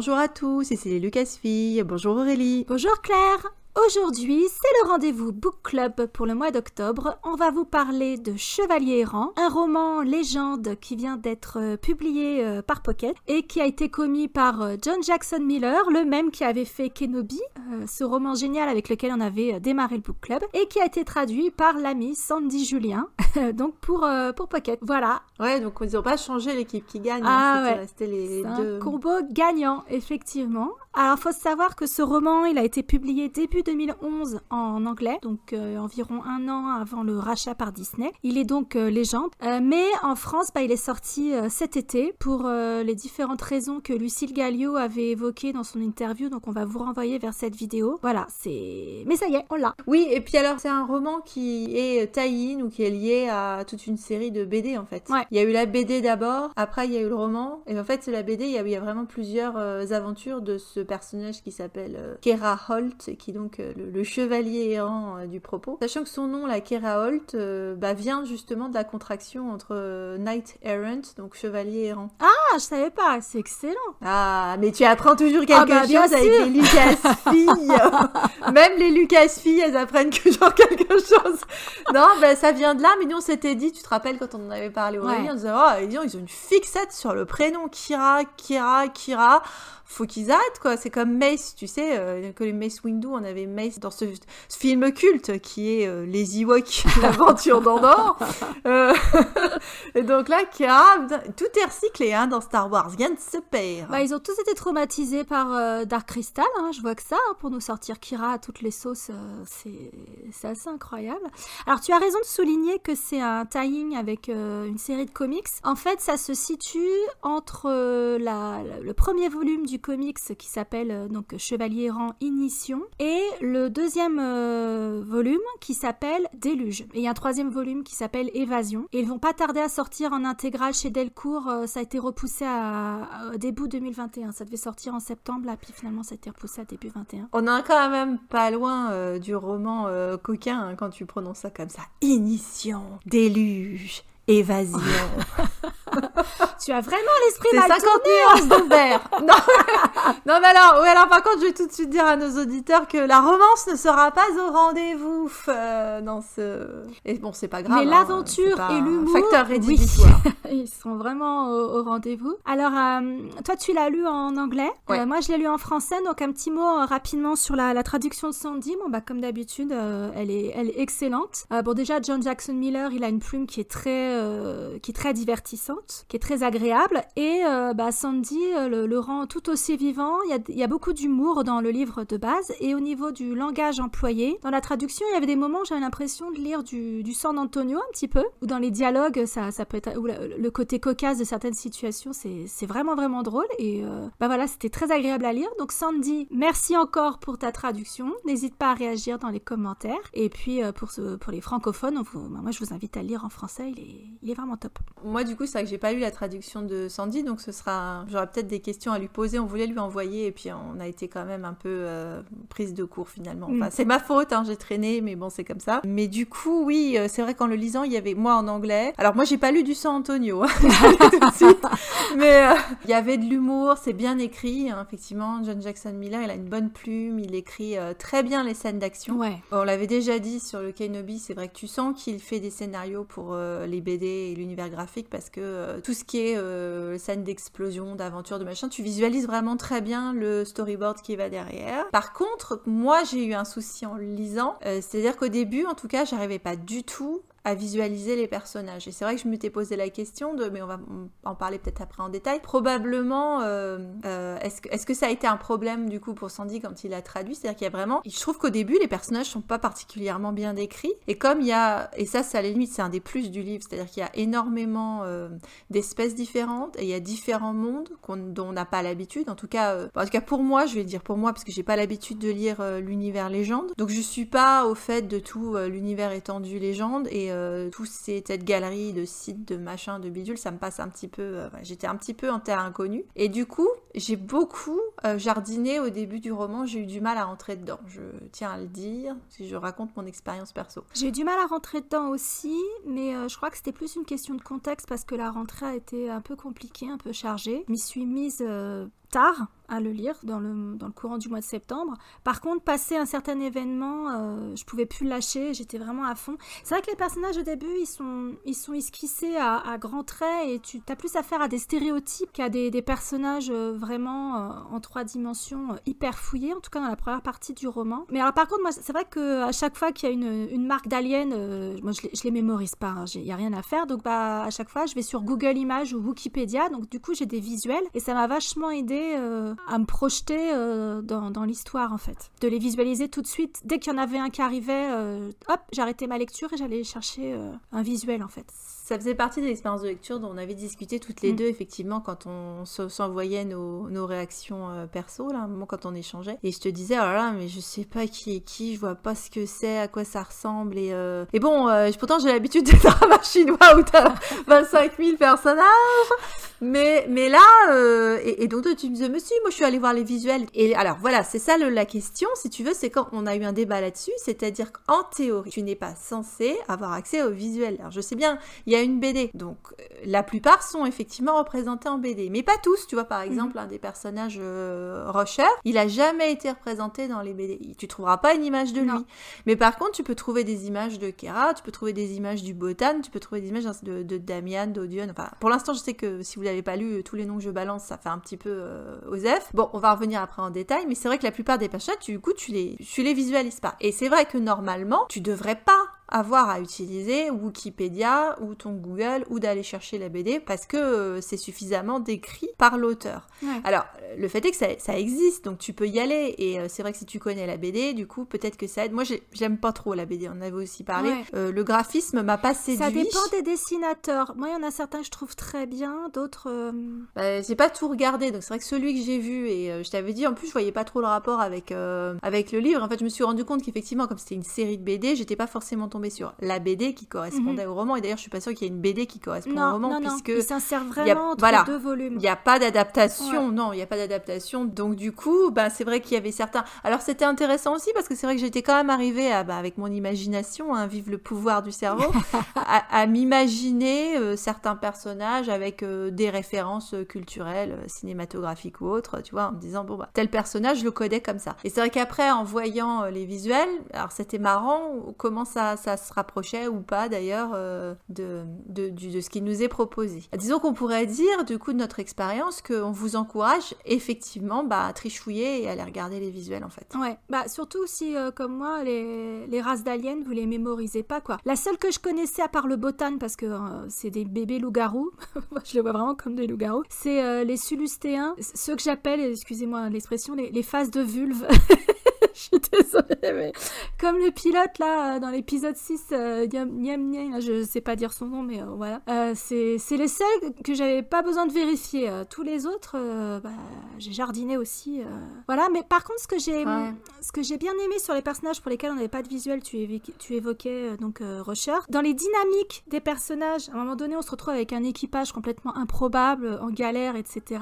bonjour à tous, ici les Lucasfilles, bonjour Aurélie. Bonjour Claire. Aujourd'hui, c'est le rendez-vous Book Club pour le mois d'octobre. On va vous parler de Chevalier Errant, un roman légende qui vient d'être publié par Pocket et qui a été commis par John Jackson Miller, le même qui avait fait Kenobi, ce roman génial avec lequel on avait démarré le Book Club, et qui a été traduit par l'ami Sandy Julien, donc pour Pocket. Voilà. Ouais, donc ils n'ont pas changé l'équipe qui gagne, c'était resté les deux. Un combo gagnant, effectivement. Alors, il faut savoir que ce roman, il a été publié début 2011 en anglais, donc environ un an avant le rachat par Disney. Il est donc légende, mais en France, il est sorti cet été pour les différentes raisons que Lucille Gallio avait évoquées dans son interview, donc on va vous renvoyer vers cette vidéo. Voilà, mais ça y est, on l'a. Oui, et puis alors, c'est un roman qui est tie-in ou qui est lié à toute une série de BD, en fait. Ouais. Il y a eu la BD d'abord, après il y a eu le roman, et en fait, c'est la BD, il y a vraiment plusieurs aventures de ce personnage qui s'appelle Kera Holt, qui est donc le chevalier errant du propos. Sachant que son nom, la Kera Holt, vient justement de la contraction entre Knight Errant, donc chevalier errant. Ah, je savais pas, c'est excellent. Ah, mais tu apprends toujours quelque chose avec sûr. les Lucasfilles. Même les Lucasfilles, elles apprennent toujours quelque chose. Non, ça vient de là, mais nous on s'était dit, tu te rappelles quand on en avait parlé au Aurélie, on disait, ils ont une fixette sur le prénom Kira. Faut qu'ils arrêtent, quoi. C'est comme Mace, tu sais, que les Mace Windu, on avait Mace dans ce film culte qui est les Ewoks, l'aventure d'Andorre. Et donc là, Kira, tout est recyclé dans Star Wars, rien ne se perd. Ils ont tous été traumatisés par Dark Crystal, je vois que ça, pour nous sortir Kira à toutes les sauces, c'est assez incroyable. Alors tu as raison de souligner que c'est un tie-in avec une série de comics. En fait, ça se situe entre le premier volume du comics qui s'appelle donc Chevalier Errant Ignition et le deuxième volume qui s'appelle Déluge. Et il y a un troisième volume qui s'appelle Évasion. Et ils vont pas tarder à sortir en intégrale chez Delcourt. Ça a été repoussé à début 2021. Ça devait sortir en septembre, là, puis finalement ça a été repoussé à début 2021. On est quand même pas loin du roman coquin quand tu prononces ça comme ça. Ignition, déluge, évasion. Tu as vraiment l'esprit c'est mal 50 tourné. nuances de vert. Non, mais alors par contre, je vais tout de suite dire à nos auditeurs que la romance ne sera pas au rendez-vous dans ce... Et bon, c'est pas grave. Mais l'aventure et l'humour... Facteur rédhibitoire. Oui. Ils sont vraiment au rendez-vous. Alors, toi, tu l'as lu en anglais. Ouais. Moi, je l'ai lu en français. Donc, un petit mot rapidement sur la traduction de Sandy. Comme d'habitude, elle est excellente. Déjà, John Jackson Miller, il a une plume qui est très divertissante, qui est très agréable. Et Sandy le rend tout aussi vivant. Il y a beaucoup d'humour dans le livre de base. Et au niveau du langage employé, dans la traduction, il y avait des moments où j'avais l'impression de lire du San Antonio un petit peu. Ou dans les dialogues, ça peut être... Ou le côté cocasse de certaines situations, c'est vraiment, vraiment drôle. Et c'était très agréable à lire. Donc Sandy, merci encore pour ta traduction. N'hésite pas à réagir dans les commentaires. Et puis, pour les francophones, moi, je vous invite à lire en français. Il est vraiment top. Moi, du coup, c'est vrai que j'ai pas lu la traduction de Sandy, donc j'aurai peut-être des questions à lui poser. On voulait lui envoyer, et puis on a été quand même un peu prise de court finalement. Enfin, c'est ma faute, j'ai traîné, mais bon, c'est comme ça. Mais du coup, oui, c'est vrai qu'en le lisant, il y avait moi en anglais. Alors moi, j'ai pas lu du San Antonio, tout de suite. Mais il y avait de l'humour, c'est bien écrit, effectivement. John Jackson Miller, il a une bonne plume, il écrit très bien les scènes d'action. Ouais. On l'avait déjà dit sur le Kenobi, c'est vrai que tu sens qu'il fait des scénarios pour les BD et l'univers graphique parce que tout ce qui est scène d'explosion, d'aventure, de machin, tu visualises vraiment très bien le storyboard qui va derrière. Par contre, moi j'ai eu un souci en le lisant, c'est-à-dire qu'au début, en tout cas, j'arrivais pas du tout à visualiser les personnages. Et c'est vrai que je m'étais posé la question mais on va en parler peut-être après en détail. Probablement, est-ce que ça a été un problème du coup pour Sandy quand il a traduit? C'est-à-dire qu'il y a vraiment... Je trouve qu'au début, les personnages sont pas particulièrement bien décrits. Et comme il y a... Et ça, à la limite, c'est un des plus du livre. C'est-à-dire qu'il y a énormément d'espèces différentes et il y a différents mondes dont on n'a pas l'habitude. En tout cas, pour moi, je vais dire pour moi, parce que j'ai pas l'habitude de lire l'univers légende. Donc je suis pas au fait de tout l'univers étendu légende et tous cette galerie de sites, de machins, de bidules, ça me passe un petit peu... j'étais un petit peu en terre inconnue. Et du coup, j'ai beaucoup jardiné au début du roman, j'ai eu du mal à rentrer dedans. Je tiens à le dire, si je raconte mon expérience perso. J'ai eu du mal à rentrer dedans aussi, mais je crois que c'était plus une question de contexte parce que la rentrée a été un peu compliquée, un peu chargée. Je m'y suis mise tard à le lire dans le courant du mois de septembre. Par contre, passé un certain événement, je pouvais plus le lâcher, j'étais vraiment à fond. C'est vrai que les personnages au début, ils sont esquissés à grands traits et tu as plus affaire à des stéréotypes qu'à des personnages vraiment en 3 dimensions hyper fouillés, en tout cas dans la première partie du roman. Mais alors par contre, moi, c'est vrai qu'à chaque fois qu'il y a une marque d'alien, moi je les mémorise pas, hein, il n'y a rien à faire, donc à chaque fois je vais sur Google Images ou Wikipédia, donc du coup j'ai des visuels et ça m'a vachement aidé à me projeter dans l'histoire en fait. De les visualiser tout de suite. Dès qu'il y en avait un qui arrivait, hop, j'arrêtais ma lecture et j'allais chercher un visuel en fait. Ça faisait partie de l'expérience de lecture dont on avait discuté toutes les deux, effectivement, quand on s'envoyait nos réactions perso, là, à un moment quand on échangeait. Et je te disais, oh là là, mais je sais pas qui est qui, je vois pas ce que c'est, à quoi ça ressemble. Et bon, pourtant j'ai l'habitude d'être un drama chinois où t'as 25 000 personnages. Mais là, et donc toi, tu me disais, mais si, moi je suis allée voir les visuels. Et alors voilà, c'est ça la question, si tu veux, c'est quand on a eu un débat là-dessus, c'est-à-dire qu'en théorie, tu n'es pas censé avoir accès aux visuels. Alors je sais bien, il y a une BD, donc la plupart sont effectivement représentés en BD, mais pas tous, tu vois, par exemple, un des personnages Rusher, il a jamais été représenté dans les BD. Tu trouveras pas une image de lui. Mais par contre, tu peux trouver des images de Kera, tu peux trouver des images du Botan, tu peux trouver des images de Damian, d'Odion. Enfin, pour l'instant, je sais que si vous l'avez pas lu, tous les noms que je balance, ça fait un petit peu osef. Bon, on va revenir après en détail, mais c'est vrai que la plupart des personnages, du coup, tu les visualises pas. Et c'est vrai que normalement, tu devrais pas avoir à utiliser Wikipédia ou ton Google ou d'aller chercher la BD parce que c'est suffisamment décrit par l'auteur. Ouais. Alors, le fait est que ça existe, donc tu peux y aller et c'est vrai que si tu connais la BD, du coup, peut-être que ça aide. Moi, j'aime pas trop la BD, on en avait aussi parlé. Ouais. Le graphisme m'a pas séduit. Ça dépend des dessinateurs. Moi, il y en a certains que je trouve très bien, d'autres... j'ai pas tout regardé, donc c'est vrai que celui que j'ai vu, et je t'avais dit, en plus, je voyais pas trop le rapport avec le livre. En fait, je me suis rendu compte qu'effectivement, comme c'était une série de BD, j'étais pas forcément tombée sur la BD qui correspondait au roman. Et d'ailleurs, je suis pas sûre qu'il y ait une BD qui correspond au roman, puisque il s'insère vraiment entre deux volumes. Il n'y a pas d'adaptation, non, il n'y a pas d'adaptation. Donc du coup, c'est vrai qu'il y avait certains... Alors c'était intéressant aussi, parce que c'est vrai que j'étais quand même arrivée avec mon imagination, vive le pouvoir du cerveau, à m'imaginer certains personnages avec des références culturelles, cinématographiques ou autres, tu vois, en me disant, tel personnage, je le connais comme ça. Et c'est vrai qu'après, en voyant les visuels, alors c'était marrant comment ça se rapprochait ou pas d'ailleurs de ce qui nous est proposé. Disons qu'on pourrait dire du coup de notre expérience qu'on vous encourage effectivement à trifouiller et à aller regarder les visuels en fait. Ouais, surtout si comme moi les races d'aliens vous les mémorisez pas quoi. La seule que je connaissais à part le Botan parce que c'est des bébés loups-garous, je les vois vraiment comme des loups-garous, c'est les Sulustéens, ceux que j'appelle, excusez-moi l'expression, les phases de vulve. Je suis désolée, mais comme le pilote là dans l'épisode 6, Niam, je sais pas dire son nom, mais voilà. C'est les seuls que j'avais pas besoin de vérifier. Tous les autres, j'ai jardiné aussi. Voilà, mais par contre, ce que j'ai bien aimé sur les personnages pour lesquels on n'avait pas de visuel, tu évoquais donc Rusher. Dans les dynamiques des personnages, à un moment donné, on se retrouve avec un équipage complètement improbable, en galère, etc.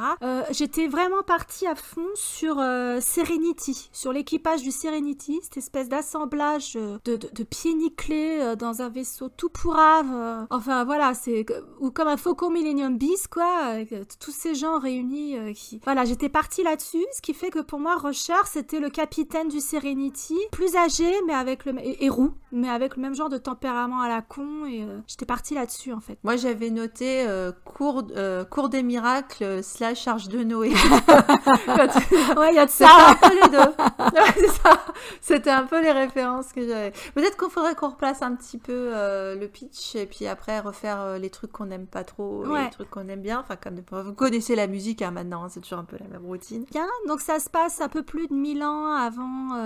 J'étais vraiment partie à fond sur Serenity, sur l'équipage du Serenity, cette espèce d'assemblage de pieds nickelés dans un vaisseau tout pourrave. Enfin voilà, ou comme un Faucon Millennium Beast quoi, avec tous ces gens réunis Voilà, j'étais partie là-dessus, ce qui fait que pour moi Rusher c'était le capitaine du Serenity, plus âgé mais avec et roux, mais avec le même genre de tempérament à la con et j'étais partie là-dessus en fait. Moi j'avais noté cours des miracles / Charge de Noé. Ouais, il y a de ça. C'était un peu les deux. Ouais, c'est ça. C'était un peu les références que j'avais. Peut-être qu'il faudrait qu'on replace un petit peu le pitch et puis après refaire les trucs qu'on n'aime pas trop et les trucs qu'on aime bien. Enfin, comme vous connaissez la musique maintenant, c'est toujours un peu la même routine. Bien, donc ça se passe un peu plus de 1000 ans avant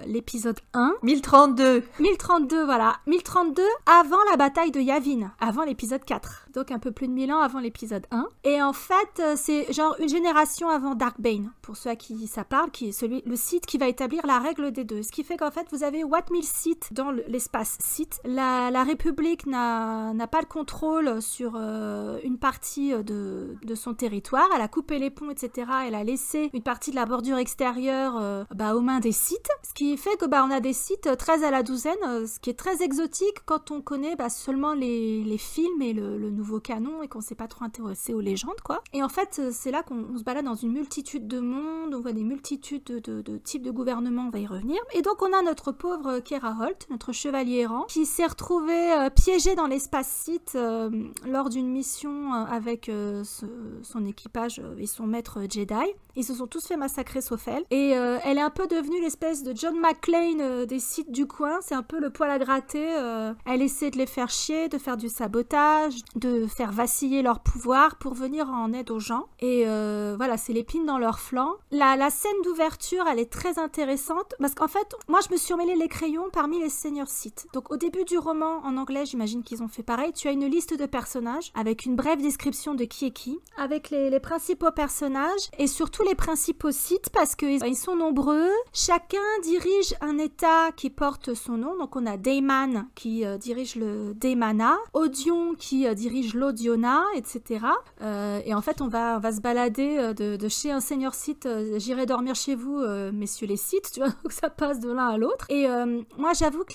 l'épisode 1. 1032. 1032, voilà. 1032 avant la bataille de Yavin, avant l'épisode 4. Donc un peu plus de 1000 ans avant l'épisode 1. Et en fait, c'est genre une génération avant Darkbane, pour ceux à qui ça parle, qui est le site qui va établir d'établir la règle des deux. Ce qui fait qu'en fait, vous avez Wat Mill Sith dans l'espace Sith. La République n'a pas le contrôle sur une partie de son territoire. Elle a coupé les ponts, etc. Elle a laissé une partie de la bordure extérieure aux mains des Sith. Ce qui fait que on a des Sith 13 à la douzaine, ce qui est très exotique quand on connaît seulement les films et le nouveau canon et qu'on s'est pas trop intéressé aux légendes, quoi. Et en fait, c'est là qu'on se balade dans une multitude de mondes, on voit des multitudes de types de gouvernements, on va y revenir. Et donc, on a notre pauvre Kera Holt, notre chevalier errant, qui s'est retrouvé piégé dans l'espace Sith lors d'une mission avec son équipage et son maître Jedi. Ils se sont tous fait massacrer sauf elle. Et elle est un peu devenue l'espèce de John McClane des Sith du coin. C'est un peu le poil à gratter. Elle essaie de les faire chier, de faire du sabotage, de faire vaciller leur pouvoir pour venir en aide aux gens. Et voilà, c'est l'épine dans leur flanc. La scène d'ouverture, elle est très intéressante parce qu'en fait, moi, je me suis emmêlé les crayons parmi les seigneurs Sith. Donc, au début du roman, en anglais, j'imagine qu'ils ont fait pareil. Tu as une liste de personnages avec une brève description de qui est qui, avec les principaux personnages et surtout les principaux Sith parce qu'ils sont nombreux. Chacun dirige un état qui porte son nom. Donc, on a Daemon qui dirige le Daemana, Odion qui dirige l'Odiona, etc. Et en fait, on va se balader de chez un seigneur Sith, j'irai dormir chez vous, messieurs les Sith, tu vois, donc ça passe de l'un à l'autre. Et moi, j'avoue que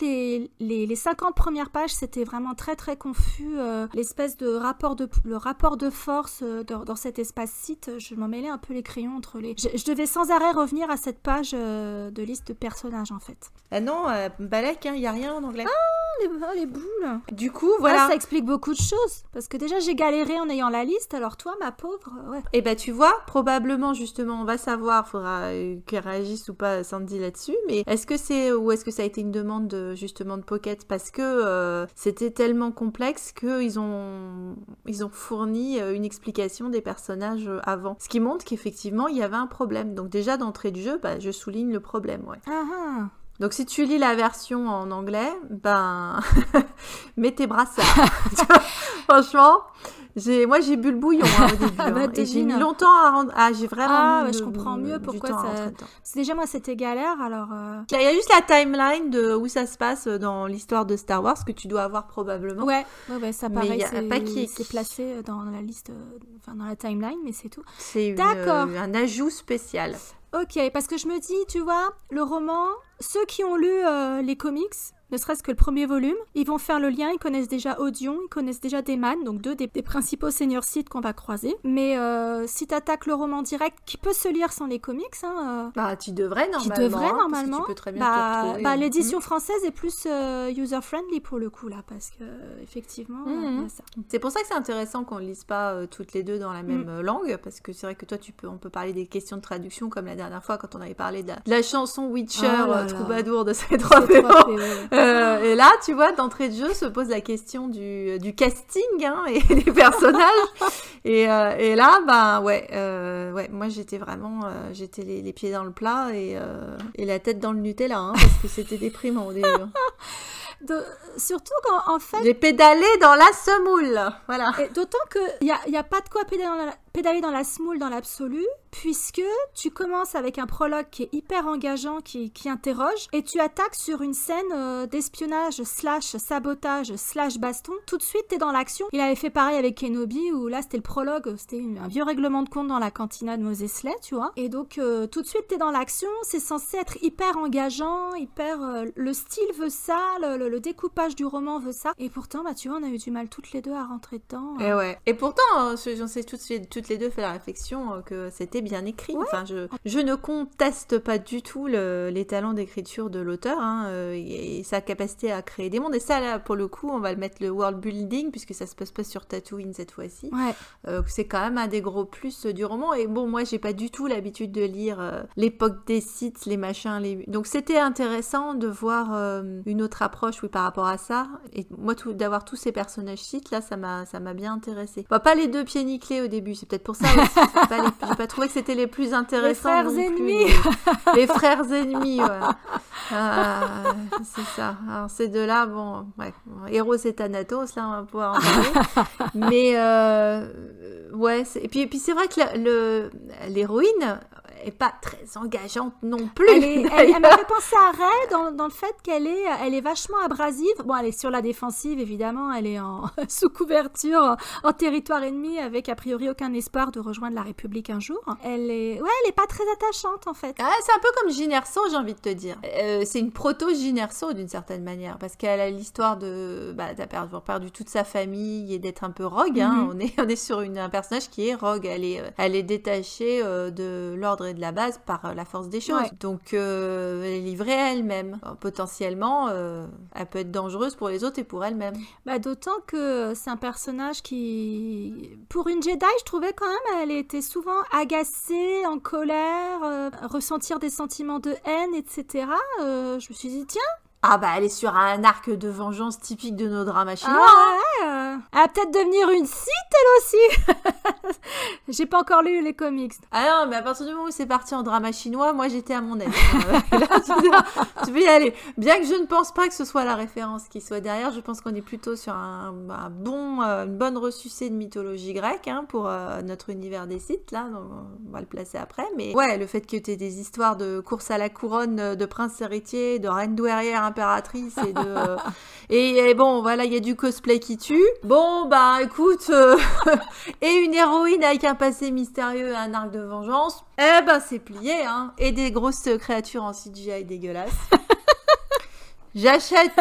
les 50 premières pages, c'était vraiment très très confus. L'espèce de rapport de force dans cet espace Sith, je m'en mêlais un peu les crayons entre les... Je devais sans arrêt revenir à cette page de liste de personnages, en fait. Ah non, Balek, il n'y a rien en anglais. Les boules. Du coup, voilà. Ça explique beaucoup de choses. Parce que déjà, j'ai galéré en ayant la liste. Alors toi, ma pauvre, ouais. Et tu vois, probablement, justement, on va savoir, faudra qu'elle réagisse ou pas Sandy là-dessus. Mais est-ce que ça a été une demande justement de Pocket parce que c'était tellement complexe qu'ils ont fourni une explication des personnages avant. Ce qui montre qu'effectivement, il y avait un problème. Donc déjà, d'entrée de jeu, je souligne le problème, ouais. Donc si tu lis la version en anglais, mets tes brassards. Franchement, moi j'ai bu le bouillon au début. Et j'ai mis longtemps à rendre... j'ai vraiment je comprends mieux pourquoi ça... C'est déjà moi c'était galère, alors... Il y a juste la timeline de où ça se passe dans l'histoire de Star Wars que tu dois avoir probablement. Ouais, ça paraît, c'est placé dans la liste, dans la timeline, mais c'est tout. C'est un ajout spécial. Ok, parce que je me dis, tu vois, le roman, ceux qui ont lu les comics, ne serait-ce que le premier volume, ils vont faire le lien, ils connaissent déjà Odion, ils connaissent déjà Daemon, donc deux des principaux seigneurs Sith qu'on va croiser. Mais si t'attaques le roman direct, qui peut se lire sans les comics, tu devrais normalement. Parce que tu peux très bien te retrouver. L'édition française est plus user-friendly pour le coup, là, parce que effectivement, ça. C'est pour ça que c'est intéressant qu'on ne lise pas toutes les deux dans la même langue, parce que c'est vrai que toi, on peut parler des questions de traduction, comme la dernière fois, quand on avait parlé de la chanson Witcher, Troubadour de C3PO. Et là, tu vois, d'entrée de jeu se pose la question du casting et des personnages. Et là, moi j'étais vraiment, j'étais les pieds dans le plat et la tête dans le Nutella, parce que c'était déprimant au début. Surtout quand, en fait... J'ai pédalé dans la semoule, voilà. Et d'autant qu'il n'y a pas de quoi pédaler dans la semoule dans l'absolu, puisque tu commences avec un prologue qui est hyper engageant, qui interroge, et tu attaques sur une scène d'espionnage / sabotage / baston. Tout de suite, t'es dans l'action. Il avait fait pareil avec Kenobi, où là, c'était le prologue, c'était un vieux règlement de compte dans la cantina de Mos Eisley, tu vois. Et donc, tout de suite, t'es dans l'action, c'est censé être hyper engageant, le style veut ça, le découpage du roman veut ça, et pourtant, tu vois, on a eu du mal toutes les deux à rentrer dedans. Et ouais. Et pourtant, j'en sais toutes les deux fait la réflexion que c'était bien écrit. Ouais. Enfin, je ne conteste pas du tout les talents d'écriture de l'auteur et sa capacité à créer des mondes. Et ça, là, pour le coup, on va le mettre le world building, puisque ça se passe pas sur Tatooine cette fois-ci. Ouais. C'est quand même un des gros plus du roman. Et bon, moi, j'ai pas du tout l'habitude de lire l'époque des Sith, les machins, Donc, c'était intéressant de voir une autre approche, par rapport à ça. Et moi, d'avoir tous ces personnages Sith, là, ça m'a bien intéressée. Pas les deux pieds nickelés au début, c'est peut-être pour ça aussi. J'ai pas trouvé que c'était les plus intéressants. Les frères ennemis. Les frères ennemis, ouais. C'est ça. Alors, ces deux-là, bon, ouais. Eros et Thanatos, là, on va pouvoir en parler. Mais, ouais. Et puis c'est vrai que l'héroïne, est pas très engageante non plus. Elle m'a fait penser à Ray dans le fait qu'elle est vachement abrasive. Bon, elle est sur la défensive, évidemment. Elle est sous couverture, en territoire ennemi, avec a priori aucun espoir de rejoindre la République un jour. Elle est pas très attachante, en fait. Ah, c'est un peu comme Jyn Erso, j'ai envie de te dire. C'est une proto-Jyn Erso, d'une certaine manière, parce qu'elle a l'histoire d'avoir perdu toute sa famille et d'être un peu rogue. Hein. On est sur un personnage qui est rogue. Elle est détachée de l'ordre et de la base par la force des choses. Ouais. Donc, elle est livrée à elle-même. Potentiellement, elle peut être dangereuse pour les autres et pour elle-même. D'autant que c'est un personnage qui... Pour une Jedi, je trouvais quand même, elle était souvent agacée, en colère, ressentir des sentiments de haine, etc. Je me suis dit, tiens, elle est sur un arc de vengeance typique de nos dramas chinois. Elle va peut-être devenir une Sith, elle aussi. J'ai pas encore lu les comics. Ah non, mais à partir du moment où c'est parti en drama chinois, moi j'étais à mon aise. Là, tu peux y aller. Bien que je ne pense pas que ce soit la référence qui soit derrière, je pense qu'on est plutôt sur une bonne ressucée de mythologie grecque pour notre univers des Sith, là, donc on va le placer après. Mais ouais, le fait que tu aies des histoires de course à la couronne, de prince héritier, de reine douairière impératrice et de... et bon, voilà, il y a du cosplay qui tue. Bon, écoute, et une héroïne avec un passé mystérieux et un arc de vengeance, c'est plié, hein. Et des grosses créatures en CGI dégueulasses. J'achète.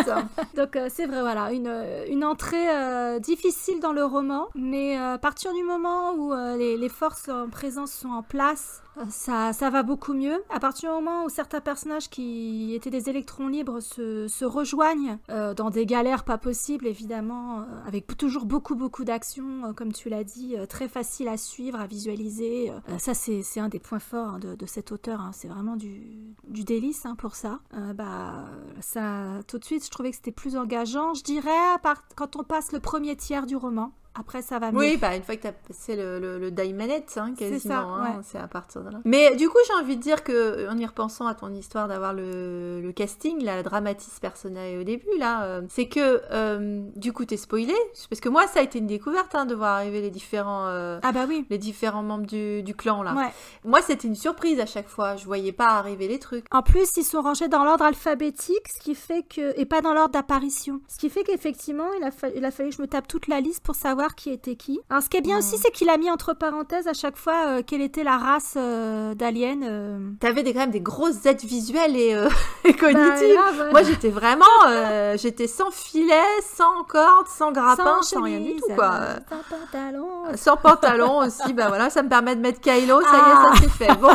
Donc c'est vrai, voilà, une entrée difficile dans le roman, mais à partir du moment où les forces en présence sont en place, ça va beaucoup mieux. À partir du moment où certains personnages qui étaient des électrons libres se rejoignent dans des galères pas possibles, évidemment, avec toujours beaucoup d'action, comme tu l'as dit, très facile à suivre, à visualiser. Ça, c'est un des points forts de cet auteur. Hein. C'est vraiment du délice pour ça. Ça, tout de suite, je trouvais que c'était plus engageant. Je dirais, quand on passe le premier tiers du roman. Après, ça va mieux. Oui, une fois que tu as passé le die-manette, quasiment, c'est ça, c'est à partir de là. Mais du coup, j'ai envie de dire que, en y repensant à ton histoire d'avoir le casting, la dramatis personae au début, là, c'est que, du coup, t'es spoilé, parce que moi, ça a été une découverte, de voir arriver les différents, oui. les différents membres du clan, là. Ouais. Moi, c'était une surprise à chaque fois, je voyais pas arriver les trucs. En plus, ils sont rangés dans l'ordre alphabétique, ce qui fait que... et pas dans l'ordre d'apparition. Ce qui fait qu'effectivement, il a fallu que je me tape toute la liste pour savoir qui était qui. Alors, ce qui est bien aussi, c'est qu'il a mis entre parenthèses à chaque fois quelle était la race d'aliens. T'avais quand même des grosses aides visuelles et cognitives. Moi, j'étais vraiment... j'étais sans filet, sans corde, sans grappin, sans rien du tout, quoi. Sans pantalon. Sans pantalon aussi, voilà, ça me permet de mettre Kylo, ça y est, ça c'est fait. Bon,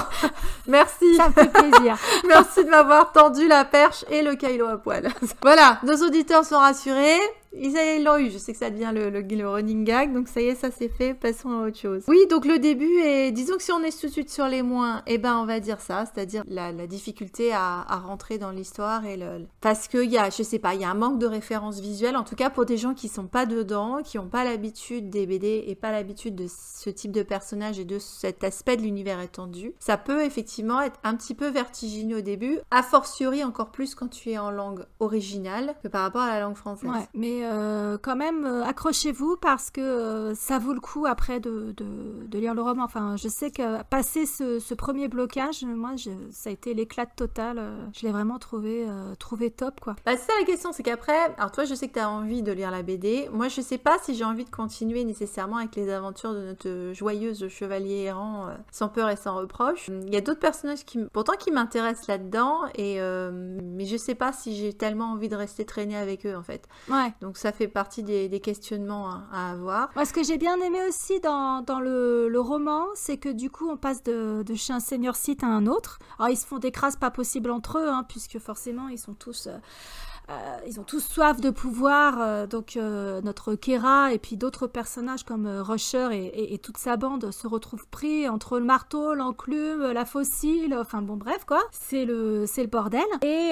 merci. Ça me fait plaisir. Merci de m'avoir tendu la perche et le Kylo à poil. Voilà, nos auditeurs sont rassurés. Ils l'ont eu, je sais que ça devient le running gag, donc ça y est, ça c'est fait, passons à autre chose. Oui, donc le début, et disons que si on est tout de suite sur les moins, on va dire ça, c'est-à-dire la difficulté à rentrer dans l'histoire, parce qu'il y a, je sais pas, il y a un manque de références visuelles, en tout cas pour des gens qui sont pas dedans, qui n'ont pas l'habitude des BD et pas l'habitude de ce type de personnage et de cet aspect de l'univers étendu. Ça peut effectivement être un petit peu vertigineux au début, a fortiori encore plus quand tu es en langue originale que par rapport à la langue française. Ouais, mais quand même, accrochez-vous parce que ça vaut le coup après de lire le roman. Enfin, je sais que passer ce premier blocage, moi, ça a été l'éclat total. Je l'ai vraiment trouvé top, quoi. C'est ça la question, c'est qu'après, alors toi, je sais que tu as envie de lire la BD. Moi, je sais pas si j'ai envie de continuer nécessairement avec les aventures de notre joyeuse chevalier errant sans peur et sans reproche. Il y a d'autres personnages qui m'intéressent là-dedans, mais je sais pas si j'ai tellement envie de rester traîner avec eux, en fait. Ouais. Donc ça fait partie des questionnements à avoir. Moi, ce que j'ai bien aimé aussi dans le roman, c'est que du coup, on passe de chez un seigneur Sith à un autre. Alors, ils se font des crasses pas possibles entre eux, puisque forcément, ils sont tous... ils ont tous soif de pouvoir, donc notre Kera et puis d'autres personnages comme Rusher et toute sa bande se retrouvent pris entre le marteau, l'enclume, la fossile, enfin bon bref quoi, c'est le bordel. Et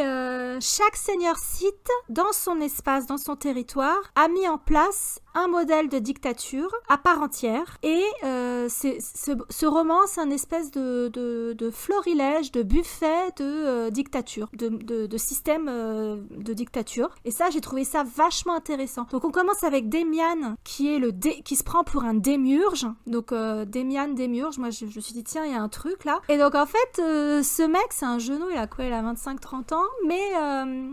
chaque seigneur Sith, dans son espace, dans son territoire, a mis en place un modèle de dictature à part entière. Et ce roman, c'est un espèce de florilège, de buffet de dictature, de système de dictature. Et ça, j'ai trouvé ça vachement intéressant. Donc on commence avec Demian, qui se prend pour un démiurge. Donc Demian, démiurge, moi je me suis dit tiens, il y a un truc là. Et donc en fait, ce mec, c'est un genou, il a quoi? Il a 25-30 ans, mais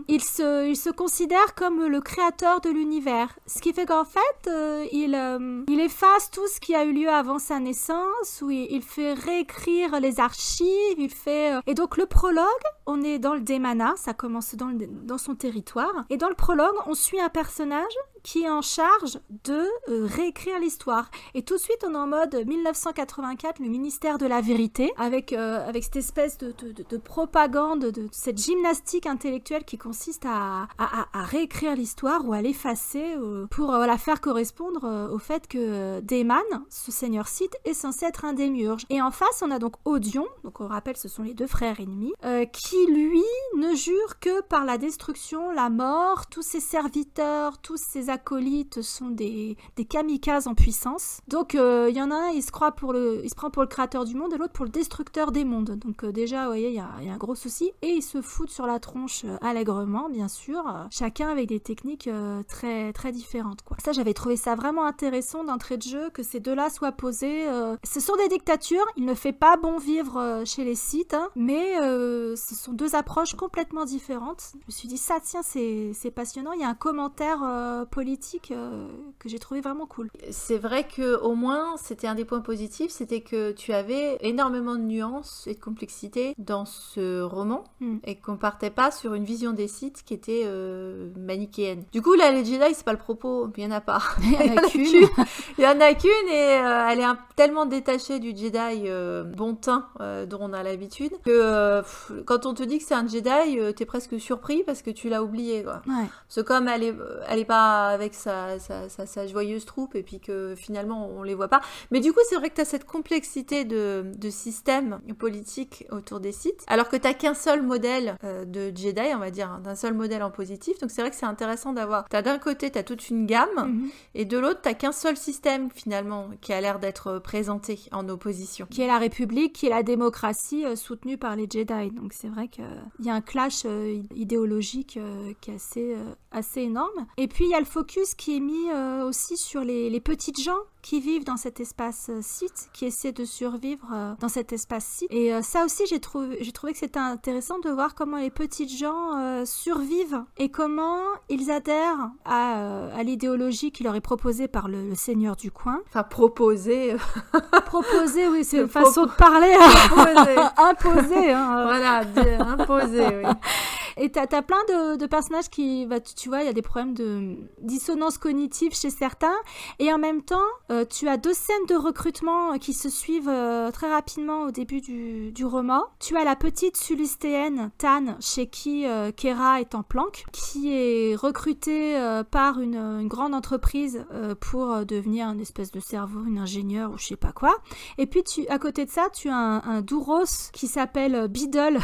il se considère comme le créateur de l'univers. Ce qui fait qu'en fait, il efface tout ce qui a eu lieu avant sa naissance, où il fait réécrire les archives, et donc le prologue, on est dans le Demana, ça commence dans son territoire, et dans le prologue, on suit un personnage qui est en charge de réécrire l'histoire. Et tout de suite, on est en mode 1984, le ministère de la vérité, avec cette espèce de propagande, de cette gymnastique intellectuelle qui consiste à réécrire l'histoire ou à l'effacer pour la faire correspondre au fait que Daemon, ce seigneur Sith, est censé être un démiurge. Et en face, on a donc Odion, donc on rappelle, ce sont les deux frères ennemis, qui, lui, ne jure que par la destruction, la mort, tous ses serviteurs, tous ses acolytes sont des kamikazes en puissance. Donc il y en a un, il se prend pour le créateur du monde et l'autre pour le destructeur des mondes. Donc déjà, vous voyez, il y a un gros souci. Et ils se foutent sur la tronche allègrement, bien sûr, chacun avec des techniques très, très différentes, quoi. Ça, j'avais trouvé ça vraiment intéressant d'entrée de jeu, que ces deux-là soient posés. Ce sont des dictatures, il ne fait pas bon vivre chez les Sith, hein, mais ce sont deux approches complètement différentes. Je me suis dit, ça, tiens, c'est passionnant. Il y a un commentaire politique que j'ai trouvé vraiment cool. C'est vrai que au moins c'était un des points positifs, c'était que tu avais énormément de nuances et de complexité dans ce roman et qu'on partait pas sur une vision des Sith qui était manichéenne. Du coup là, les Jedi, c'est pas le propos, il y en a pas. Il y en a qu'une et elle est tellement détachée du Jedi bon teint dont on a l'habitude que quand on te dit que c'est un Jedi, t'es presque surpris parce que tu l'as oublié, quoi. Ouais. C'est comme elle est pas avec sa joyeuse troupe et puis que finalement on les voit pas. Mais du coup, c'est vrai que tu as cette complexité de système politique autour des Sith, alors que tu n'as qu'un seul modèle de Jedi, on va dire, d'un seul modèle en positif. Donc c'est vrai que c'est intéressant d'avoir... D'un côté, tu as toute une gamme, et de l'autre, tu n'as qu'un seul système finalement qui a l'air d'être présenté en opposition. Qui est la République, qui est la démocratie soutenue par les Jedi. Donc c'est vrai qu'il y a un clash idéologique qui est assez énorme. Et puis il y a le focus qui est mis aussi sur les petites gens qui vivent dans cet espace Sith, qui essaient de survivre dans cet espace Sith. Et ça aussi, j'ai trouvé que c'était intéressant de voir comment les petites gens survivent et comment ils adhèrent à l'idéologie qui leur est proposée par le seigneur du coin. Enfin, proposée... Proposée, oui, c'est une façon de parler. Imposée. Hein. Voilà, imposée, oui. Et t'as plein de personnages qui, tu vois, il y a des problèmes de dissonance cognitive chez certains. Et en même temps, tu as deux scènes de recrutement qui se suivent très rapidement au début du roman. Tu as la petite Sulustéenne, Tan, chez qui Kera est en planque, qui est recrutée par une grande entreprise pour devenir une espèce de cerveau, une ingénieure ou je sais pas quoi. Et puis, à côté de ça, tu as un Douros qui s'appelle Biddle.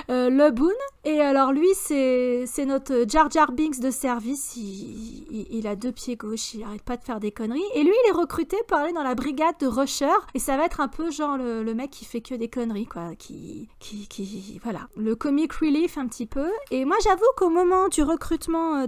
Le Boon. Et alors lui, c'est notre Jar Jar Binks de service. Il a deux pieds gauche, il arrête pas de faire des conneries. Et lui, il est recruté pour aller dans la brigade de Rusher. Et ça va être un peu genre le mec qui fait que des conneries, quoi. Qui voilà. Le comic relief un petit peu. Et moi, j'avoue qu'au moment du recrutement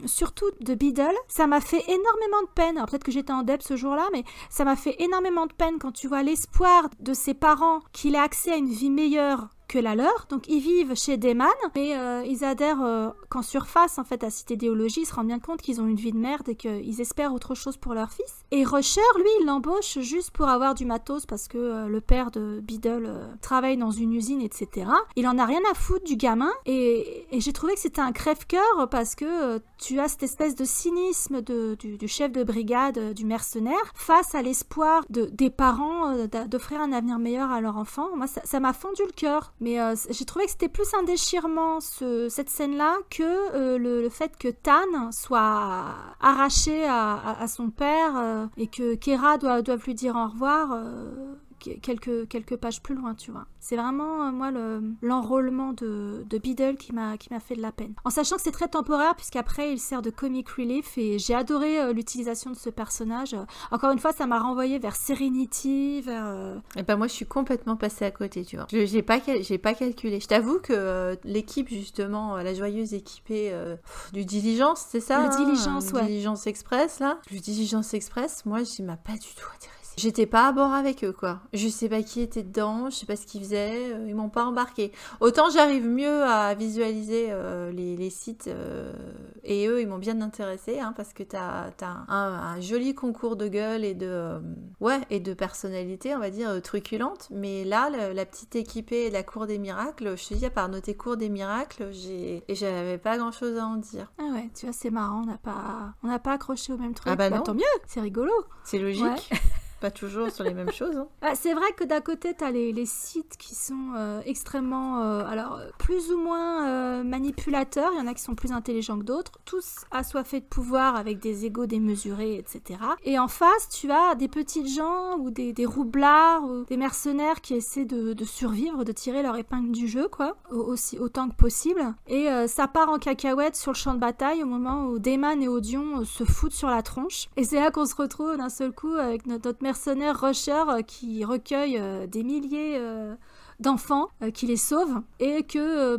surtout de Biddle, ça m'a fait énormément de peine. Alors peut-être que j'étais en dep ce jour-là, mais ça m'a fait énormément de peine quand tu vois l'espoir de ses parents qu'il ait accès à une vie meilleure que la leur. Donc ils vivent chez Daemon, mais ils adhèrent qu'en surface en fait à cette idéologie. Ils se rendent bien compte qu'ils ont une vie de merde et qu'ils espèrent autre chose pour leur fils. Et Rusher, lui, il l'embauche juste pour avoir du matos parce que le père de Biddle travaille dans une usine, etc. Il en a rien à foutre du gamin et j'ai trouvé que c'était un crève-cœur parce que tu as cette espèce de cynisme du chef de brigade, du mercenaire, face à l'espoir des parents d'offrir un avenir meilleur à leur enfant. Moi, ça m'a fendu le cœur. Mais j'ai trouvé que c'était plus un déchirement, cette scène-là, que le fait que Tan soit arraché à son père et que Kera doive lui dire au revoir, quelques pages plus loin, tu vois. C'est vraiment, moi, l'enrôlement de Beadle qui m'a fait de la peine. En sachant que c'est très temporaire, puisqu'après, il sert de comic relief, et j'ai adoré l'utilisation de ce personnage. Encore une fois, ça m'a renvoyé vers Serenity, vers... Et ben moi, je suis complètement passée à côté, tu vois. J'ai pas calculé. Je t'avoue que l'équipe, justement, la joyeuse équipée du Diligence, c'est ça? Le Diligence, ouais. Diligence Express, là. Le Diligence Express, moi, je m'a pas du tout intéressée. J'étais pas à bord avec eux, quoi. Je sais pas qui était dedans, je sais pas ce qu'ils faisaient, ils m'ont pas embarqué. Autant j'arrive mieux à visualiser les sites, et eux, ils m'ont bien intéressé, hein, parce que t'as un joli concours de gueule et de personnalité, on va dire, truculente. Mais là, la petite équipée de la Cour des Miracles, je te dis, à part noter Cour des Miracles, j'avais pas grand chose à en dire. Ah ouais, tu vois, c'est marrant, on n'a pas accroché au même truc. Ah bah non. Tant mieux, c'est rigolo. C'est logique. Ouais. Pas toujours sur les mêmes choses. Hein. C'est vrai que d'un côté, tu as les sites qui sont extrêmement, plus ou moins manipulateurs. Il y en a qui sont plus intelligents que d'autres. Tous assoiffés de pouvoir avec des égos démesurés, etc. Et en face, tu as des petites gens ou des roublards ou des mercenaires qui essaient de survivre, de tirer leur épingle du jeu, quoi, autant que possible. Et ça part en cacahuète sur le champ de bataille au moment où Daemon et Odion se foutent sur la tronche. Et c'est là qu'on se retrouve d'un seul coup avec notre mercenaire rusher qui recueille des milliers d'enfants, qui les sauve, et que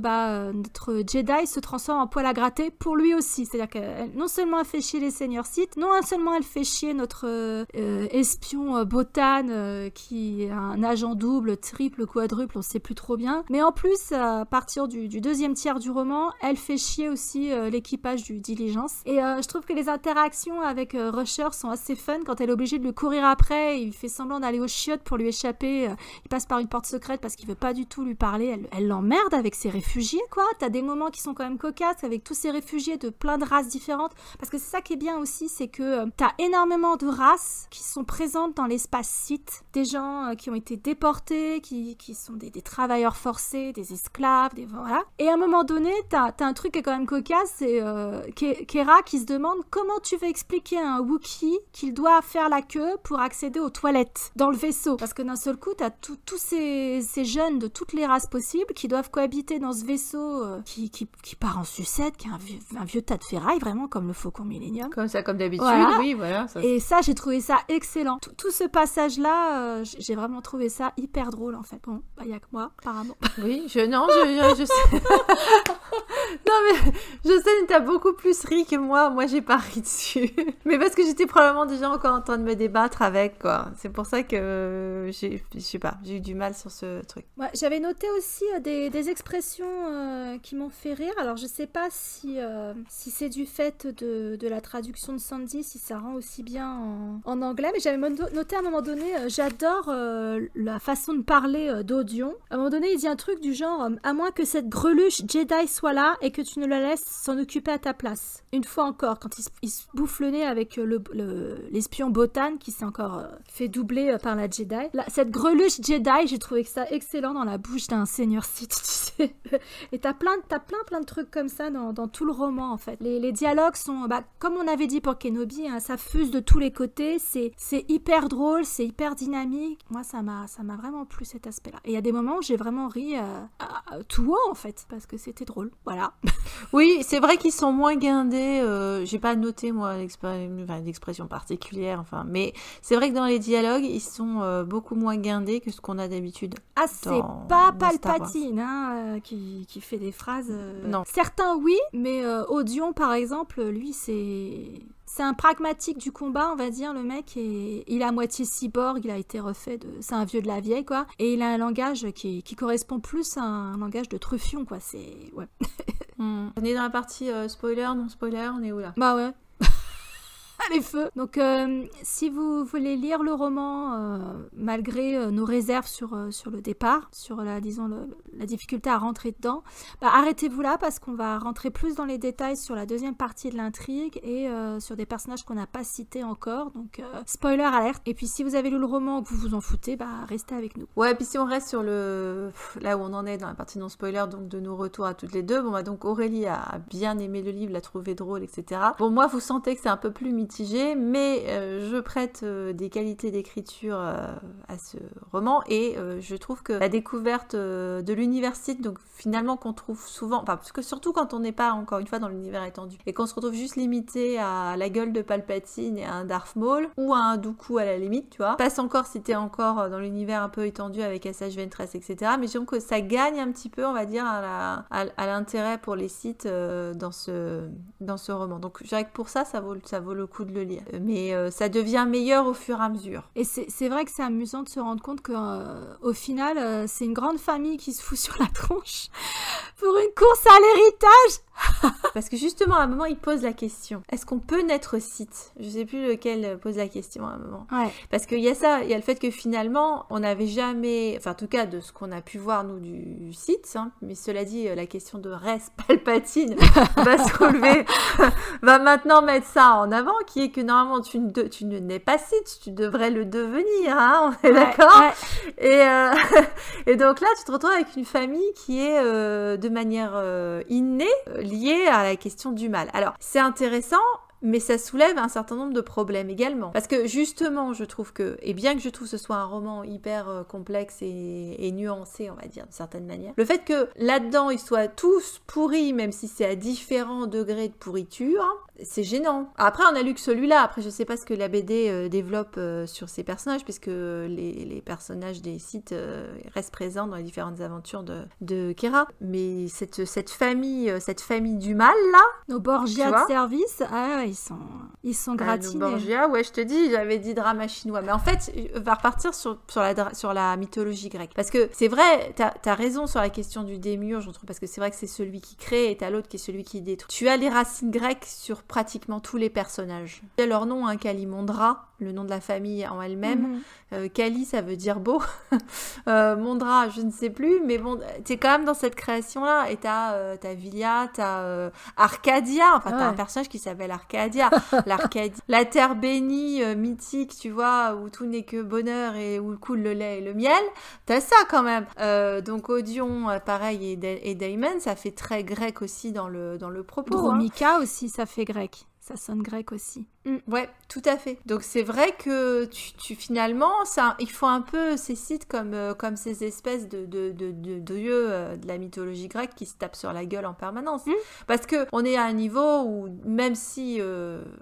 notre Jedi se transforme en poil à gratter pour lui aussi. C'est-à-dire que non seulement elle fait chier les seigneurs Sith, non seulement elle fait chier notre espion Botan, qui est un agent double, triple, quadruple, on sait plus trop bien, mais en plus, à partir du deuxième tiers du roman, elle fait chier aussi l'équipage du Diligence. Et je trouve que les interactions avec Rusher sont assez fun quand elle est obligée de le courir après, il fait semblant d'aller aux chiottes pour lui échapper, il passe par une porte secrète parce qu'il veut pas du tout lui parler, elle l'emmerde avec ses réfugiés, quoi. T'as des moments qui sont quand même cocasses avec tous ces réfugiés de plein de races différentes, parce que c'est ça qui est bien aussi, c'est que t'as énormément de races qui sont présentes dans l'espace Sith, des gens qui ont été déportés, qui sont des travailleurs forcés, des esclaves, voilà. Et à un moment donné, t'as un truc qui est quand même cocasse, c'est Kera qui se demande comment tu veux expliquer à un Wookiee qu'il doit faire la queue pour accéder aux toilettes dans le vaisseau, parce que d'un seul coup, t'as tous ces jeunes de toutes les races possibles qui doivent cohabiter dans ce vaisseau qui part en sucette, qui est un vieux tas de ferraille, vraiment comme le Faucon Millenium. Comme ça, comme d'habitude, voilà. Oui, voilà. Ça, et ça, j'ai trouvé ça excellent. Tout ce passage-là, j'ai vraiment trouvé ça hyper drôle, en fait. Bon, il y a que moi, apparemment. Oui, je sais. Non, mais je sais que t'as beaucoup plus ri que moi. Moi, j'ai pas ri dessus. Mais parce que j'étais probablement déjà encore en train de me débattre avec, quoi. C'est pour ça que je sais pas, j'ai eu du mal sur ce truc. Ouais, j'avais noté aussi des expressions qui m'ont fait rire. Alors, je sais pas si c'est du fait de la traduction de Sandy, si ça rend aussi bien en anglais, mais j'avais noté à un moment donné, j'adore la façon de parler d'Odion. À un moment donné, il dit un truc du genre à moins que cette greluche Jedi soit là et que tu ne la laisses s'en occuper à ta place. Une fois encore, quand il se bouffe le nez avec l'espion Botan qui s'est encore fait doubler par la Jedi. Là, cette greluche Jedi, j'ai trouvé que ça excellent dans la bouche d'un seigneur Sith, tu sais. Et t'as plein de trucs comme ça dans tout le roman, en fait. Les dialogues sont, comme on avait dit pour Kenobi, hein, ça fuse de tous les côtés, c'est hyper drôle, c'est hyper dynamique. Moi, ça m'a vraiment plu, cet aspect-là. Et il y a des moments où j'ai vraiment ri à tout haut, en fait, parce que c'était drôle. Voilà. Oui, c'est vrai qu'ils sont moins guindés. J'ai pas noté, moi, d'expression particulière, enfin, mais c'est vrai que dans les dialogues, ils sont beaucoup moins guindés que ce qu'on a d'habitude. Ah, c'est pas Palpatine qui fait des phrases. Non. Certains, oui, mais Odion, par exemple, lui, c'est un pragmatique du combat, on va dire, le mec, et il est à moitié cyborg, il a été refait c'est un vieux de la vieille, quoi, et il a un langage qui correspond plus à un langage de Truffion, quoi, ouais. On est dans la partie spoiler, non spoiler, on est où là? Bah ouais. Les feux. Donc, si vous voulez lire le roman, malgré nos réserves sur le départ, sur la difficulté à rentrer dedans, arrêtez-vous là parce qu'on va rentrer plus dans les détails sur la deuxième partie de l'intrigue et sur des personnages qu'on n'a pas cités encore. Donc, spoiler alerte. Et puis, si vous avez lu le roman ou que vous vous en foutez, restez avec nous. Ouais, et puis si on reste sur là où on en est dans la partie non spoiler, donc de nos retours à toutes les deux, donc Aurélie a bien aimé le livre, l'a trouvé drôle, etc. Bon, moi, vous sentez que c'est un peu plus mitigé mitigée, mais je prête des qualités d'écriture à ce roman et je trouve que la découverte de l'univers Sith, donc finalement qu'on trouve souvent, enfin parce que surtout quand on n'est pas encore une fois dans l'univers étendu et qu'on se retrouve juste limité à la gueule de Palpatine et à un Darth Maul ou à un Dooku à la limite, tu vois, passe encore si t'es encore dans l'univers un peu étendu avec Asajj Ventress, etc. Mais je trouve que ça gagne un petit peu, on va dire, à l'intérêt pour les Sith dans ce roman. Donc je dirais que pour ça vaut le coup de le lire. Mais ça devient meilleur au fur et à mesure. Et c'est vrai que c'est amusant de se rendre compte que au final, c'est une grande famille qui se fout sur la tronche pour une course à l'héritage. Parce que justement, à un moment, il pose la question. Est-ce qu'on peut naître Sith? Je sais plus lequel pose la question à un moment. Ouais. Parce qu'il y a ça, il y a le fait que finalement, on n'avait jamais, enfin en tout cas de ce qu'on a pu voir nous du Sith, hein, mais cela dit, la question de Rey Palpatine va se relever, va maintenant mettre ça en avant, qui est que normalement tu ne n'es pas Sith, tu devrais le devenir, hein, on est d'accord? Ouais. Et donc là, tu te retrouves avec une famille qui est de manière innée liée à la question du mal. Alors, c'est intéressant, mais ça soulève un certain nombre de problèmes également. Parce que justement, je trouve que, et bien que je trouve que ce soit un roman hyper complexe et nuancé, on va dire, d'une certaine manière, le fait que là-dedans, ils soient tous pourris, même si c'est à différents degrés de pourriture, c'est gênant. Après, on a lu que celui-là. Après, je sais pas ce que la BD développe sur ces personnages, puisque les personnages des Sith restent présents dans les différentes aventures de Qi'ra. Mais cette famille du mal, là... Nos Borgia de service, ils sont gratinés. Nos Borgia, ouais, je te dis, j'avais dit drama chinois. Mais en fait, on va repartir sur la mythologie grecque. Parce que c'est vrai, t'as raison sur la question du démiurge, je trouve, parce que c'est vrai que c'est celui qui crée et t'as l'autre qui est celui qui détruit. Tu as les racines grecques sur pratiquement tous les personnages. Il y a leur nom, hein, Kalimondra, le nom de la famille en elle-même. Kali, ça veut dire beau. Mondra, je ne sais plus, mais bon, t'es quand même dans cette création-là. Et t'as Vilia, t'as Arcadia, enfin t'as un personnage qui s'appelle Arcadia. La terre bénie, mythique, tu vois, où tout n'est que bonheur et où coule le lait et le miel. T'as ça quand même. Donc Odion, pareil, et Daemon, ça fait très grec aussi dans le propos. Dromica aussi, ça fait grec. Ça sonne grec aussi. Ouais, tout à fait. Donc c'est vrai que tu finalement, il faut un peu ces sites comme ces espèces de dieux de la mythologie grecque qui se tapent sur la gueule en permanence. Parce que on est à un niveau où même si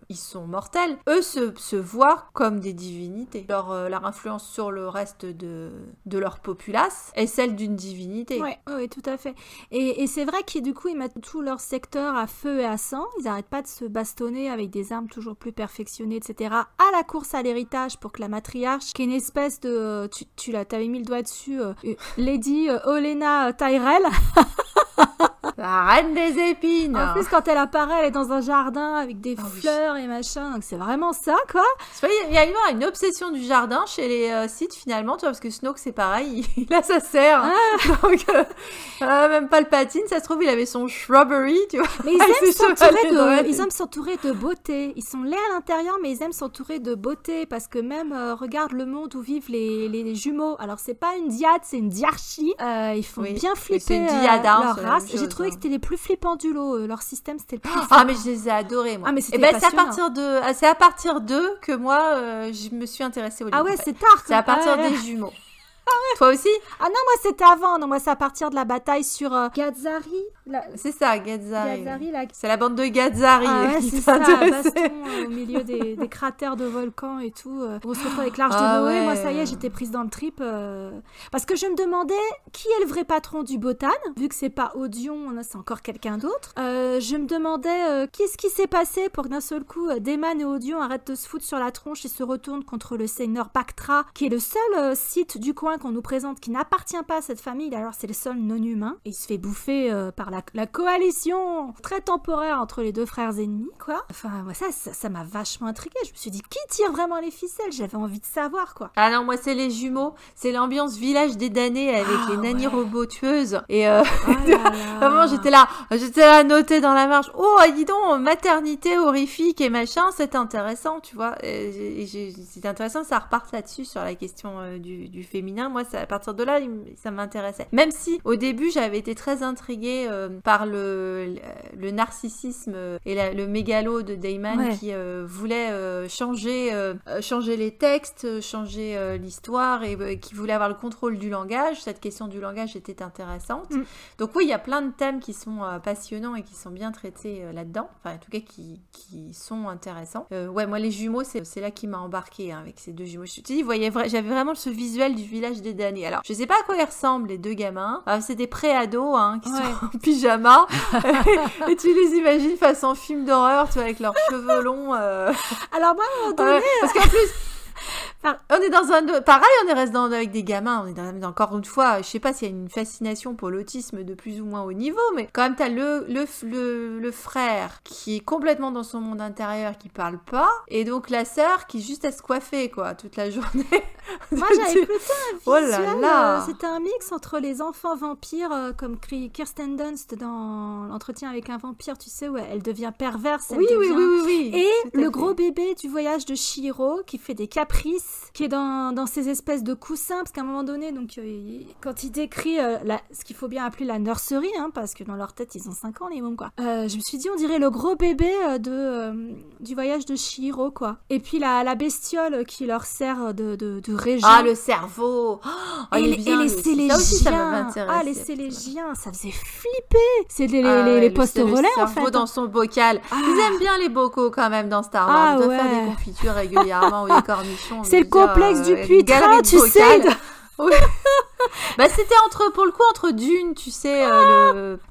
ils sont mortels, eux se voient comme des divinités. Leur influence sur le reste de leur populace est celle d'une divinité. Oui, tout à fait. Et c'est vrai qu'ils du coup ils mettent tout leur secteur à feu et à sang. Ils n'arrêtent pas de se bastonner avec des armes toujours plus perfectionnées, etc. à la course à l'héritage pour que la matriarche, qui est une espèce de... t'avais mis le doigt dessus, Lady Olenna Tyrell. La reine des épines. En plus, quand elle apparaît, elle est dans un jardin avec des fleurs et machin. Donc c'est vraiment ça, quoi. Il y a une obsession du jardin chez les Sith, finalement, tu vois, parce que Snoke, c'est pareil, il a sa serre. Donc, même Palpatine, ça se trouve, il avait son shrubbery, tu vois. Mais ils aiment s'entourer de beauté. Ils sont laids à l'intérieur, mais ils aiment s'entourer de beauté. Parce que même, regarde le monde où vivent les jumeaux. Alors, c'est pas une diade, c'est une diarchie. Ils font bien flipper leur race. J'ai trouvé que c'était les plus flippants du lot. Leur système, c'était le plus flippant. Ah, mais je les ai adorés, moi. Ah, mais c'était passionnant. C'est à partir d'eux que moi, je me suis intéressée au livre. Ah ouais, c'est tard. C'est à partir des jumeaux. Toi aussi? Ah non, moi c'était avant. Non, moi c'est à partir de la bataille sur Gazari. C'est ça, Gazari. Là. C'est la bande de Gazari. C'est ça, baston au milieu des cratères de volcans et tout. On se retrouve avec l'Arche de Noé. Ouais. Moi, ça y est, j'étais prise dans le trip. Parce que je me demandais qui est le vrai patron du Botan. Vu que c'est pas Odion, c'est encore quelqu'un d'autre. Je me demandais qu'est-ce qui s'est passé pour que d'un seul coup, Daemon et Odion arrêtent de se foutre sur la tronche et se retournent contre le seigneur Bactra, qui est le seul site du coin qu'on nous présente qui n'appartient pas à cette famille. Alors, c'est le seul non-humain. Et il se fait bouffer par la coalition très temporaire entre les deux frères ennemis, quoi. Enfin, ça m'a vachement intriguée. Je me suis dit, qui tire vraiment les ficelles? J'avais envie de savoir, quoi. Ah non, moi, c'est les jumeaux. C'est l'ambiance village des damnés avec les nannies robots tueuses. Et vraiment, j'étais là notée dans la marge. Oh, dis donc, maternité horrifique et machin, c'est intéressant, tu vois. C'est intéressant, ça repart là-dessus sur la question du féminin. Moi, à partir de là, ça m'intéressait. Même si, au début, j'avais été très intriguée par le narcissisme et le mégalo de Damon qui voulait changer les textes, changer l'histoire et qui voulait avoir le contrôle du langage. Cette question du langage était intéressante. Donc oui, il y a plein de thèmes qui sont passionnants et qui sont bien traités là-dedans. Enfin, en tout cas, qui sont intéressants. Moi, les jumeaux, c'est là qui m'a embarqué avec ces deux jumeaux. Je te dis, j'avais vraiment ce visuel du village des damnés. Alors, je sais pas à quoi ils ressemblent, les deux gamins. C'est des pré-ados qui sont en pyjama. Et tu les imagines façon film d'horreur, tu vois, avec leurs cheveux longs. Alors moi, à un moment donné... parce qu'en plus... on est dans on reste avec des gamins, on est encore une fois, je sais pas s'il y a une fascination pour l'autisme de plus ou moins haut niveau, mais quand même t'as le frère qui est complètement dans son monde intérieur, qui parle pas, et donc la sœur qui est juste à se coiffer, quoi, toute la journée. Moi, j'avais plutôt un visuel, c'était un mix entre les enfants vampires, comme Kirsten Dunst dans l'entretien avec un vampire, tu sais, où elle devient perverse, oui. Et le gros bébé du voyage de Chihiro, qui fait des caprices, qui est dans ces espèces de coussins, parce qu'à un moment donné, donc, quand il décrit ce qu'il faut bien appeler la nursery, parce que dans leur tête, ils ont 5 ans, les mômes, quoi. Je me suis dit, on dirait le gros bébé du voyage de Chihiro, quoi. Et puis la bestiole qui leur sert de régent. Ah, le cerveau. Et les Sélégiens. Ça aussi, ça m'intéresse. Ah, les Sélégiens, ça faisait flipper. C'est les postes relais, en fait. Le cerveau dans son bocal. Ils aiment bien les bocaux, quand même, dans Star Wars. Ils doivent faire des confitures régulièrement ou des cornichons. C'est le complexe du puits-train, tu sais. Oui. C'était entre Dune, tu sais,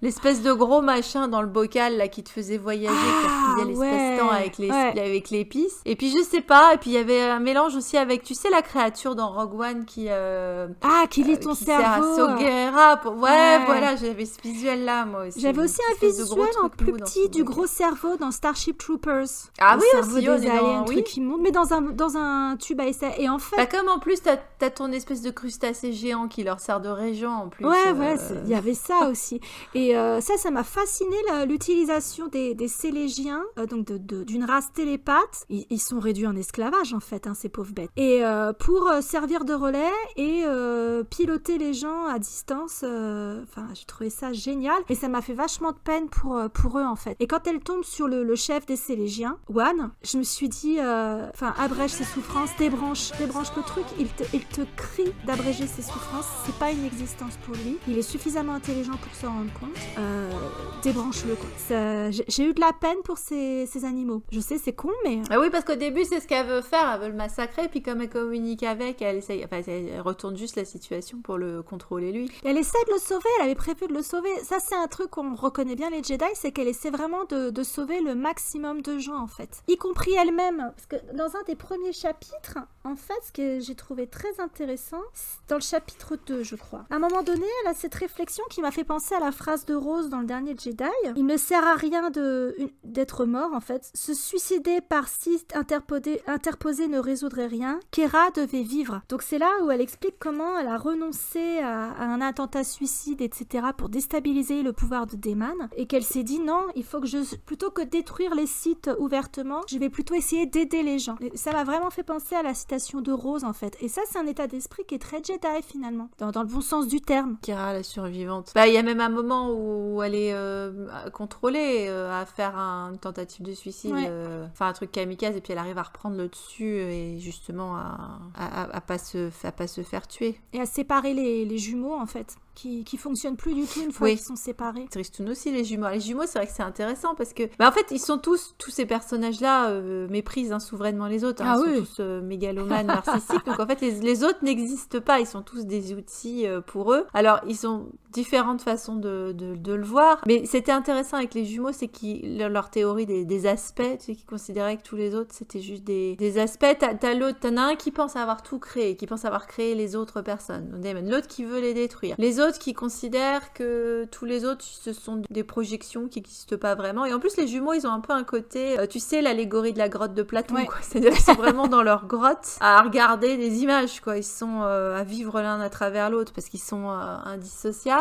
l'espèce de gros machin dans le bocal là qui te faisait voyager, qui refaisait l'espace-temps avec l'épice. Et puis je sais pas, et puis il y avait un mélange aussi avec, tu sais, la créature dans Rogue One qui lit ton cerveau. Sert à Saw Gerrera voilà, j'avais ce visuel là moi aussi. J'avais aussi un visuel en plus petit du gros cerveau dans Starship Troopers. Ah le oui, cerveau aussi, des aliens, truc qui monte, mais dans un tube à essai. Et en fait, comme en plus t'as ton espèce de crustacé géant qui leur sert de régent en plus. Il y avait ça aussi. Et ça m'a fasciné l'utilisation des Sélégiens, donc d'une race télépathe. Ils sont réduits en esclavage en fait, ces pauvres bêtes. Et pour servir de relais et piloter les gens à distance. J'ai trouvé ça génial. Et ça m'a fait vachement de peine pour eux en fait. Et quand elle tombe sur le chef des Sélégiens, Wan, je me suis dit, abrège ses souffrances, débranche le truc. Il te crie d'abréger ses souffrances. C'est pas une existence pour lui. Il est suffisamment intelligent pour s'en rendre compte. Débranche-le, quoi. J'ai eu de la peine pour ces animaux. Je sais, c'est con, mais... Ah oui, parce qu'au début, c'est ce qu'elle veut faire. Elle veut le massacrer, puis comme elle communique avec, elle retourne juste la situation pour le contrôler, lui. Elle essaie de le sauver, elle avait prévu de le sauver. Ça, c'est un truc qu'on reconnaît bien les Jedi, c'est qu'elle essaie vraiment de sauver le maximum de gens, en fait. Y compris elle-même. Parce que dans un des premiers chapitres, en fait, ce que j'ai trouvé très intéressant, c'est dans le chapitre 2, je crois. À un moment donné, elle a cette réflexion qui m'a fait penser à la phrase de Rose dans le dernier Jedi. Il ne sert à rien d'être mort, en fait. Se suicider par si interposé ne résoudrait rien. Kera devait vivre. Donc c'est là où elle explique comment elle a renoncé à un attentat suicide, etc. pour déstabiliser le pouvoir de Daemon. Et qu'elle s'est dit non, il faut que plutôt que détruire les sites ouvertement, je vais plutôt essayer d'aider les gens. Et ça m'a vraiment fait penser à la citation de Rose, en fait. Et ça, c'est un état d'esprit qui est très Jedi, finalement. Dans le bon sens du terme. Kira, la survivante. Il y a même un moment où elle est contrôlée à faire une tentative de suicide, un truc kamikaze, et puis elle arrive à reprendre le dessus et justement à pas se faire tuer. Et à séparer les jumeaux, en fait, qui fonctionnent plus du tout une fois qu'ils sont séparés. Tristoun aussi, les jumeaux. Les jumeaux, c'est vrai que c'est intéressant parce que, en fait, ils sont tous ces personnages-là méprisent souverainement les autres. Ils sont tous mégalomanes, narcissiques. Donc en fait, les autres n'existent pas. Ils sont tous des outils pour eux. Alors, ils ont différentes façons de le voir. Mais c'était intéressant avec les jumeaux, c'est leur théorie des aspects, tu sais, qui considéraient que tous les autres, c'était juste des aspects. T'en as un qui pense avoir tout créé, qui pense avoir créé les autres personnes. L'autre qui veut les détruire. Les autres qui considèrent que tous les autres, ce sont des projections qui n'existent pas vraiment. Et en plus, les jumeaux, ils ont un peu un côté, tu sais, l'allégorie de la grotte de Platon, quoi. C'est-à-dire qu'ils sont vraiment dans leur grotte à regarder des images, quoi. Ils sont à vivre l'un à travers l'autre parce qu'ils sont indissociables.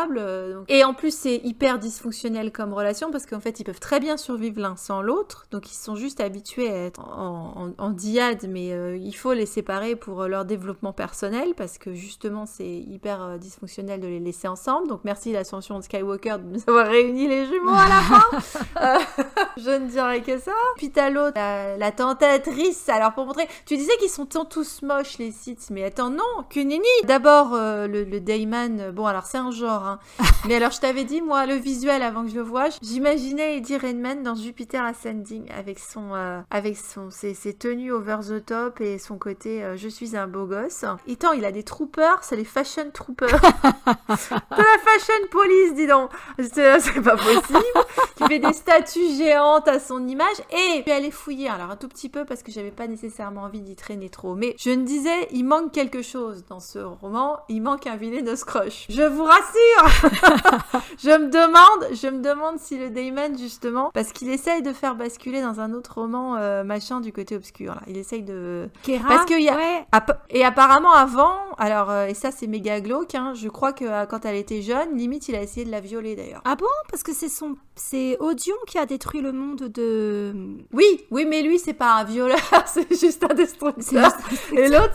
Et en plus, c'est hyper dysfonctionnel comme relation parce qu'en fait, ils peuvent très bien survivre l'un sans l'autre. Donc, ils sont juste habitués à être en dyade, mais il faut les séparer pour leur développement personnel parce que justement, c'est hyper dysfonctionnel de les laissés ensemble. Donc merci l'ascension de Skywalker de nous avoir réunis les jumeaux à la fin. Je ne dirais que ça. Puis t'as l'autre, la tentatrice. Alors pour montrer, tu disais qu'ils sont tous moches les Sith, mais attends, non, que nenni. D'abord le Daemon, bon alors c'est un genre, hein. Mais alors je t'avais dit moi le visuel avant que je le voie, j'imaginais Eddie Redmayne dans Jupiter Ascending avec ses tenues over the top et son côté je suis un beau gosse. Et tant il a des troopers, c'est les fashion troopers. De la fashion police, dis donc. C'est pas possible. Qui fait des statues géantes à son image et puis aller fouiller. Alors un tout petit peu parce que j'avais pas nécessairement envie d'y traîner trop. Mais je me disais, il manque quelque chose dans ce roman. Il manque un vilain scrush. Je vous rassure. Je me demande si le Daemon justement, parce qu'il essaye de faire basculer dans un autre roman machin du côté obscur. Là. Il essaye de. Kéra, parce qu'il y a ouais. Et apparemment avant, alors et ça c'est méga glauque. Hein, je crois que quand elle était jeune, limite il a essayé de la violer d'ailleurs. Ah bon? Parce que c'est Odion qui a détruit le monde de... Oui, mais lui, c'est pas un violeur, c'est juste un destructeur. Et l'autre,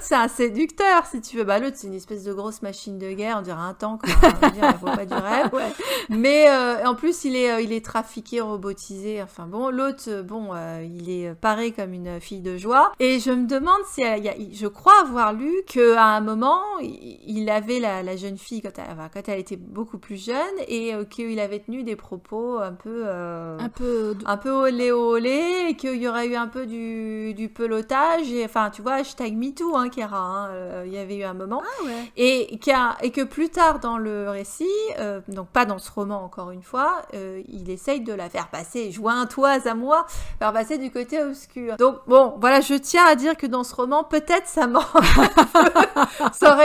c'est un séducteur, si tu veux. Bah, l'autre, c'est une espèce de grosse machine de guerre, on dirait un tank, on dirait, elle voit pas du rêve. Ouais. Mais en plus, il est trafiqué, robotisé. Enfin bon, l'autre, il est paré comme une fille de joie. Et je me demande si je crois avoir lu qu'à un moment, il avait la jeune fille quand elle était beaucoup plus jeune et qu'il avait tenu des propos un peu olé et qu'il y aurait eu un peu du pelotage et enfin tu vois #MeToo hein Kéra hein, il y avait eu un moment et que plus tard dans le récit donc pas dans ce roman encore une fois il essaye de la faire passer joins-toi à moi faire passer du côté obscur donc bon voilà je tiens à dire que dans ce roman peut-être ça manque ça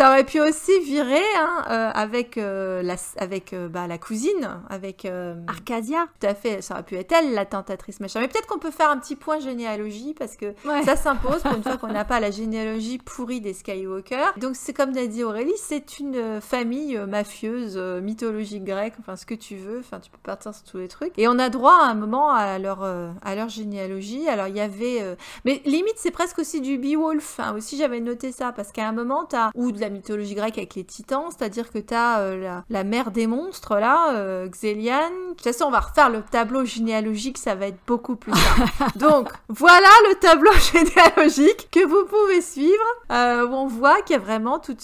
aurait pu aussi virer hein, avec la cousine avec Arcadia. Tout à fait, ça aurait pu être elle la tentatrice machin. Mais peut-être qu'on peut faire un petit point généalogie parce que ça s'impose pour une fois qu'on n'a pas la généalogie pourrie des Skywalker. Donc c'est comme l'a dit Aurélie, c'est une famille mafieuse, mythologique grecque, enfin ce que tu veux, enfin tu peux partir sur tous les trucs. Et on a droit à un moment à leur généalogie. Alors il y avait... mais limite c'est presque aussi du Beowulf, hein. Aussi j'avais noté ça parce qu'à un moment ou de la mythologie grecque avec les titans, c'est-à-dire que t'as la mère des monstres là, Xéliane. De toute façon, on va refaire le tableau généalogique, ça va être beaucoup plus simple. Donc, voilà le tableau généalogique que vous pouvez suivre, où on voit qu'il y a vraiment tout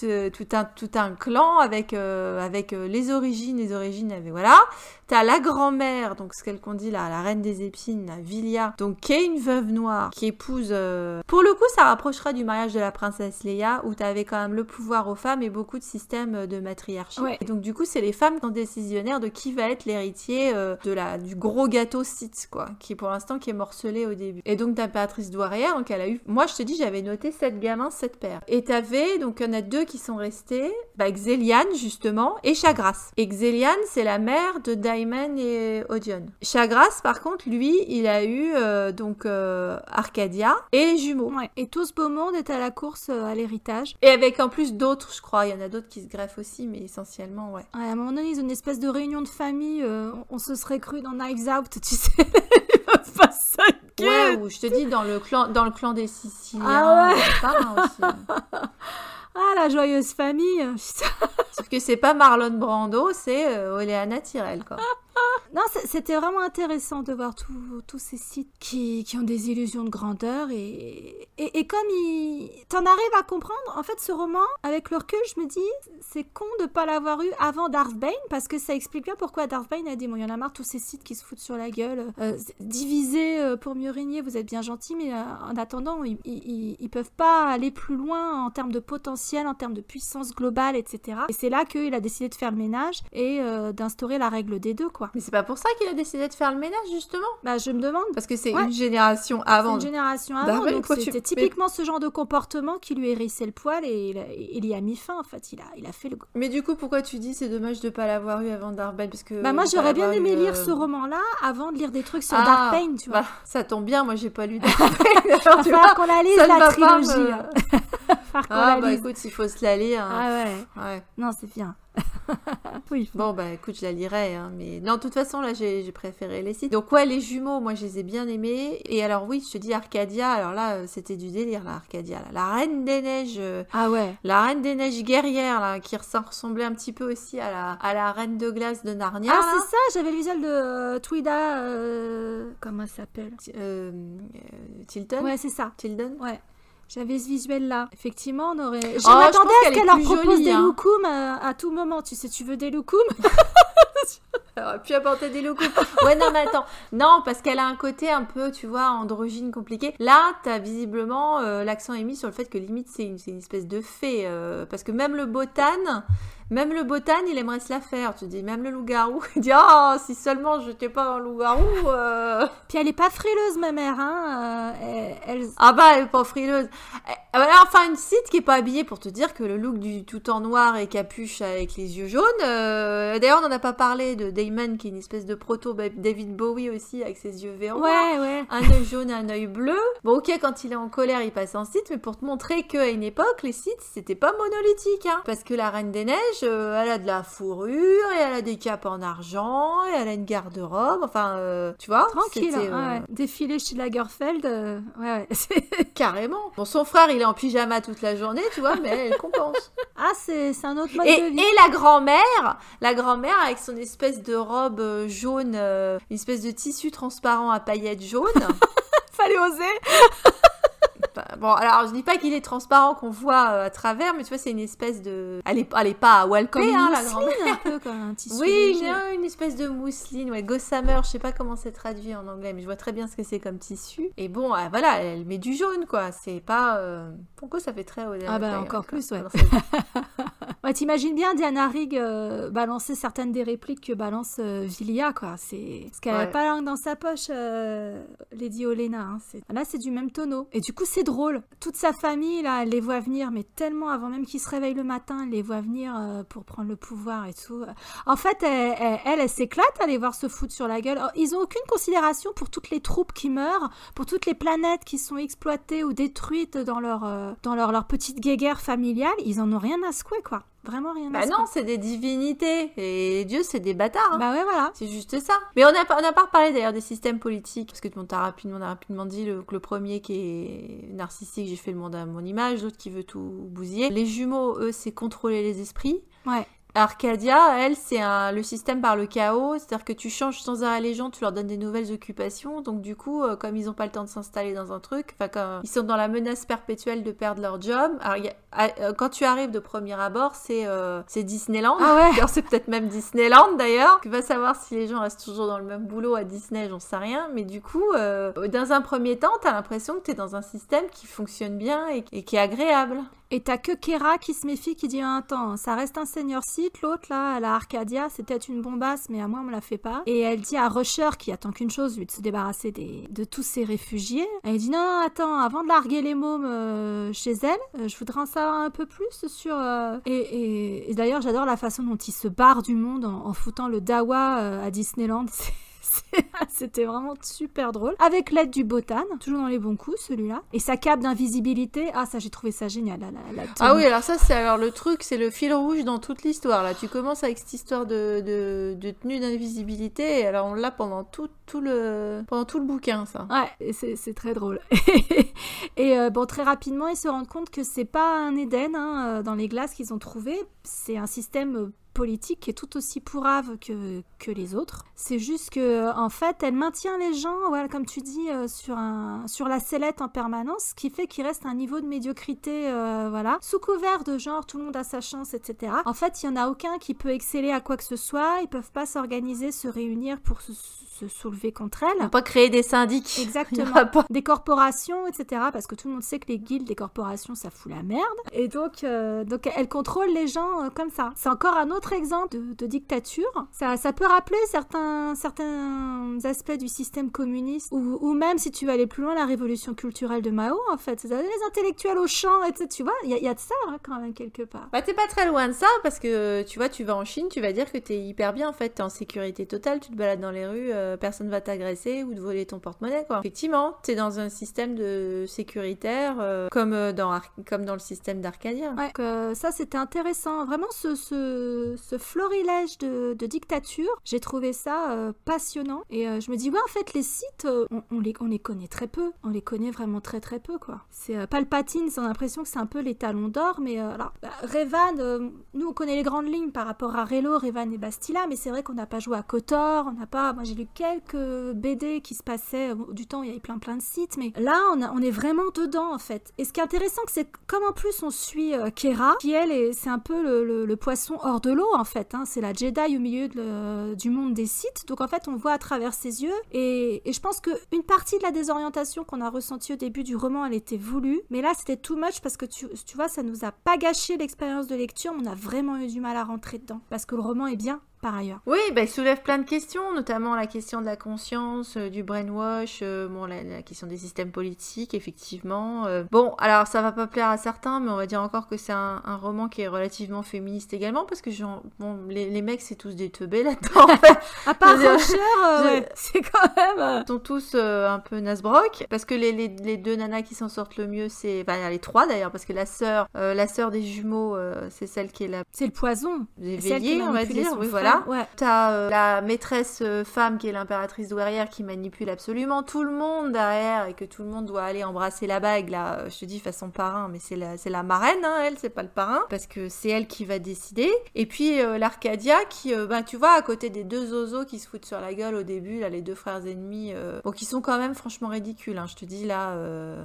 un clan avec les origines, voilà. T'as la grand-mère, donc ce qu'on dit là, la reine des épines, la Vilia, donc qui est une veuve noire, qui épouse... Pour le coup, ça rapprochera du mariage de la princesse Leia, où t'avais quand même le pouvoir aux femmes et beaucoup de systèmes de matriarchie. Ouais. Et donc du coup, c'est les femmes qui sont décisionnaires de qui va être l'héritier du gros gâteau Sith, quoi, qui pour l'instant qui est morcelé au début. Et donc l'impératrice douairière, donc elle a eu... Moi, je te dis, j'avais noté 7 gamins, 7 pères. Et t'avais, donc il y en a 2 qui sont restés, Xéliane, justement, et Chagras. Et Xéliane, c'est la mère de Daemon et Odion. Chagras, par contre, lui, il a eu Arcadia et les jumeaux. Ouais. Et tout ce beau monde est à la course à l'héritage. Et avec en plus d'autres, je crois. Il y en a d'autres qui se greffent aussi, mais essentiellement, ouais. À un moment donné, ils ont une espèce de réunion de famille. On se serait cru dans Knives Out, tu sais. Ouais, ou je te dis, dans le clan des Siciliens. Ah ouais. Pas, hein, aussi. Ah, la joyeuse famille. Sauf que c'est pas Marlon Brando, c'est Oléana Tyrell, quoi. Non, c'était vraiment intéressant de voir tous ces sites qui ont des illusions de grandeur et comme t'en arrives à comprendre, en fait, ce roman, avec le recul, je me dis, c'est con de pas l'avoir eu avant Darth Bane, parce que ça explique bien pourquoi Darth Bane a dit, bon, il y en a marre, tous ces sites qui se foutent sur la gueule, divisés pour mieux régner, vous êtes bien gentils, mais en attendant, ils peuvent pas aller plus loin en termes de potentiel, en termes de puissance globale, etc. Et c'est là qu'il a décidé de faire le ménage et d'instaurer la règle des 2, quoi. Mais c'est pas pour ça qu'il a décidé de faire le ménage, justement. Bah, je me demande. Parce que c'est une génération avant. C'est une génération avant, donc c'était typiquement ce genre de comportement qui lui hérissait le poil et il y a mis fin, en fait. Il a fait le... Mais du coup, pourquoi tu dis c'est dommage de pas l'avoir eu avant Darth Bane? Parce que... Bah, moi, j'aurais bien aimé lire ce roman-là avant de lire des trucs sur Darth Bane, tu vois. Bah, ça tombe bien, moi, j'ai pas lu Darth Bane. Alors, il va falloir qu'on la lise, la trilogie. Faire qu'on Ah la bah lise. écoute, il faut se la lire. Ah ouais. Ouais. Non, c'est bien. Oui. Bon bah écoute, je la lirai, hein, mais non, de toute façon là j'ai préféré les sites. Donc ouais, les jumeaux, moi je les ai bien aimés. Et alors oui, je te dis Arcadia, alors là c'était du délire là, Arcadia, là. La Reine des Neiges, Ah ouais. la Reine des Neiges guerrière là, qui ressemblait un petit peu aussi à la Reine de glace de Narnia. Ah, là. c'est ça, j'avais le visuel de Twida. Comment elle s'appelle? Tilton. Ouais, c'est ça. Tilden. Ouais. J'avais ce visuel-là. Effectivement, on aurait. Je Oh, m'attendais je pense à ce qu'elle est qu'elle leur plus propose jolie, des hein. loukoums à tout moment. Tu sais, tu veux des loukoums? Elle aurait pu apporter des locaux. Ouais, non, mais attends. Non, parce qu'elle a un côté un peu, tu vois, androgyne compliqué. Là, t'as visiblement l'accent est mis sur le fait que limite, c'est une espèce de fée. Parce que même le botan, il aimerait se la faire. Tu dis, même le loup-garou, il dit, oh, si seulement je n'étais pas un loup-garou. Puis elle est pas frileuse, ma mère. Hein. Ah bah, elle est pas frileuse. Enfin, une site qui est pas habillée pour te dire que le look du tout en noir et capuche avec les yeux jaunes. D'ailleurs, on n'en a pas parlé de Damon, qui est une espèce de proto David Bowie aussi, avec ses yeux verts. Ouais. Un œil jaune et un œil bleu. Bon, ok, quand il est en colère, il passe en site, mais pour te montrer qu'à une époque, les sites, c'était pas monolithique. Hein, parce que la Reine des Neiges, elle a de la fourrure, et elle a des capes en argent, et elle a une garde-robe. Enfin, tu vois. Tranquille. Ouais. Défiler chez Lagerfeld. Ouais. Carrément. Bon, son frère, il est en pyjama toute la journée, tu vois, mais elle compense. Ah, c'est un autre mode de vie. Et la grand-mère avec son espèce de robe jaune, une espèce de tissu transparent à paillettes jaunes. Fallait oser. Bon, alors je dis pas qu'il est transparent qu'on voit à travers, mais tu vois, c'est une espèce de. Elle est pas à Walpé, Comme une hein, la mousseline, grand-mère. un peu comme un tissu. Oui, léger. une espèce de mousseline, ouais, gossamer, je sais pas comment c'est traduit en anglais, mais je vois très bien ce que c'est comme tissu. Et bon, voilà, elle met du jaune, quoi. C'est pas. Pourquoi ça fait très. Ah bah encore plus, ouais. Ouais, t'imagines bien Diana Rigg balancer certaines des répliques que balance Villia, quoi. Parce qu'elle a pas la langue dans sa poche, Lady Olenna. Hein. Là, c'est du même tonneau. Et du coup, c'est drôle. Toute sa famille, là, elle les voit venir, mais tellement avant même qu'ils se réveillent le matin, elle les voit venir pour prendre le pouvoir et tout. En fait, elle s'éclate à les voir se foutre sur la gueule. Alors, ils ont aucune considération pour toutes les troupes qui meurent, pour toutes les planètes qui sont exploitées ou détruites dans leur petite guéguerre familiale. Ils en ont rien à secouer, quoi. Vraiment rien à secouer. Bah non, c'est des divinités. Et les dieux, c'est des bâtards. Hein. Bah ouais, voilà. C'est juste ça. Mais on n'a pas reparlé d'ailleurs des systèmes politiques. Parce que on a rapidement dit que le premier qui est narcissique, j'ai fait mon image. L'autre qui veut tout bousiller. Les jumeaux, eux, c'est contrôler les esprits. Ouais. Arcadia, elle, c'est le système par le chaos, c'est-à-dire que tu changes sans arrêt les gens, tu leur donnes des nouvelles occupations, donc du coup, comme ils n'ont pas le temps de s'installer dans un truc, comme ils sont dans la menace perpétuelle de perdre leur job, alors quand tu arrives de premier abord, c'est Disneyland, ah ouais. alors c'est peut-être même Disneyland d'ailleurs, tu vas savoir si les gens restent toujours dans le même boulot à Disney, j'en sais rien, mais du coup, dans un premier temps, t'as l'impression que t'es dans un système qui fonctionne bien et qui est agréable. Et t'as que Kera qui se méfie, qui dit attends, ça reste un senior site, l'autre là, la Arcadia, c'est peut-être une bombasse, mais à moi on me la fait pas. Et elle dit à Rusher, qui attend qu'une chose, lui, de se débarrasser de tous ces réfugiés. Elle dit non, attends, avant de larguer les mômes chez elle, je voudrais en savoir un peu plus sur... Et d'ailleurs, j'adore la façon dont il se barre du monde en foutant le dawa à Disneyland. C'était vraiment super drôle. Avec l'aide du botan, toujours dans les bons coups, celui-là. Et sa cape d'invisibilité, ça j'ai trouvé ça génial. Ah oui, alors ça le truc, c'est le fil rouge dans toute l'histoire. Là, tu commences avec cette histoire de tenue d'invisibilité, et alors on l'a pendant tout le bouquin, ça. Ouais, et c'est très drôle. Et bon, très rapidement, ils se rendent compte que c'est pas un Éden dans les glaces qu'ils ont trouvé. C'est un système politique qui est tout aussi pourrave que les autres. C'est juste que en fait, elle maintient les gens, voilà, comme tu dis, sur la sellette en permanence, ce qui fait qu'il reste un niveau de médiocrité, voilà, sous couvert de genre tout le monde a sa chance, etc. En fait, il y en a aucun qui peut exceller à quoi que ce soit. Ils peuvent pas s'organiser, se réunir pour se soulever contre elle. On peut pas créer des syndics. Exactement. Des corporations, etc. Parce que tout le monde sait que les guildes, les corporations, ça fout la merde. Et donc elle contrôle les gens comme ça. C'est encore un autre autre exemple de dictature. Ça peut rappeler certains aspects du système communiste, ou même, si tu veux aller plus loin, la révolution culturelle de Mao, en fait. Les intellectuels au champ, etc. Tu vois, il y a de ça, hein, quand même, quelque part. Bah, t'es pas très loin de ça, parce que, tu vois, tu vas en Chine, tu vas dire que t'es hyper bien, en fait. T'es en sécurité totale, tu te balades dans les rues, personne va t'agresser ou te voler ton porte-monnaie, quoi. Effectivement, t'es dans un système de sécuritaire, comme dans le système d'Arcadia. Ouais, ça, c'était intéressant. Vraiment, ce florilège de dictature, j'ai trouvé ça passionnant. Et je me dis, ouais, en fait, les Sith, on les connaît très peu. On les connaît vraiment très très peu, quoi. C'est Palpatine, on a l'impression que c'est un peu les talons d'or, mais alors, Revan, nous, on connaît les grandes lignes par rapport à Reylo, Revan et Bastila, mais c'est vrai qu'on n'a pas joué à KOTOR, moi, j'ai lu quelques BD qui se passaient du temps où il y avait plein de Sith, mais là, on est vraiment dedans, en fait. Et ce qui est intéressant, c'est comme en plus on suit Kera, qui elle, c'est un peu le poisson hors de l'eau, en fait, hein. C'est la Jedi au milieu du monde des Sith, donc en fait on voit à travers ses yeux, et je pense qu'une partie de la désorientation qu'on a ressentie au début du roman, elle était voulue, mais là c'était too much, parce que tu vois, ça nous a pas gâché l'expérience de lecture, mais on a vraiment eu du mal à rentrer dedans, parce que le roman est bien par ailleurs. Oui, il soulève plein de questions, notamment la question de la conscience, du brainwash, la question des systèmes politiques, effectivement. Bon, alors ça va pas plaire à certains, mais on va dire encore que c'est un roman qui est relativement féministe également, parce que les mecs, c'est tous des teubés là-dedans, en fait. À part Rocher, c'est quand même... Ils sont tous un peu nasbrock, parce que les deux nanas qui s'en sortent le mieux, c'est... Enfin, les trois d'ailleurs, parce que la sœur des jumeaux, c'est celle qui est la... C'est le poison. Éveillée, on va dire, oui, voilà. Ouais. T'as la maîtresse femme qui est l'impératrice douairière qui manipule absolument tout le monde derrière et que tout le monde doit aller embrasser la bague, là, je te dis façon parrain, mais c'est la marraine, hein, elle, c'est pas le parrain, parce que c'est elle qui va décider. Et puis l'Arcadia qui, tu vois, à côté des deux zozos qui se foutent sur la gueule au début, là, les deux frères ennemis, qui sont quand même franchement ridicules, hein, je te dis là...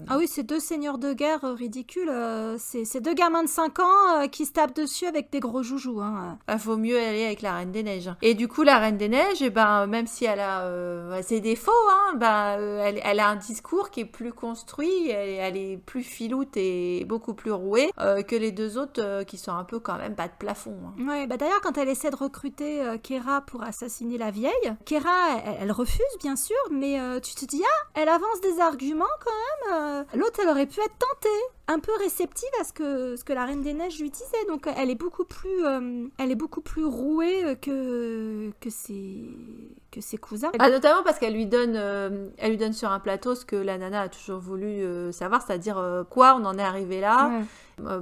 Ah oui, ces deux seigneurs de guerre ridicules, c'est deux gamins de 5 ans qui se tapent dessus avec des gros joujoux, hein. Vaut mieux aller avec la Reine des Neiges. Et du coup, la Reine des Neiges, même si elle a ses défauts, hein, elle a un discours qui est plus construit, elle est plus filoute et beaucoup plus rouée que les deux autres qui sont un peu quand même bas de plafond. Hein. Ouais, d'ailleurs, quand elle essaie de recruter Kera pour assassiner la vieille, Kera, elle refuse, bien sûr, mais tu te dis, elle avance des arguments quand même. L'autre, elle aurait pu être tentée, un peu réceptive à ce que la Reine des Neiges lui disait, donc elle est beaucoup plus rouée que ses cousins. Notamment parce qu'elle lui donne sur un plateau ce que la nana a toujours voulu savoir, c'est-à-dire quoi on en est arrivé là. Ouais.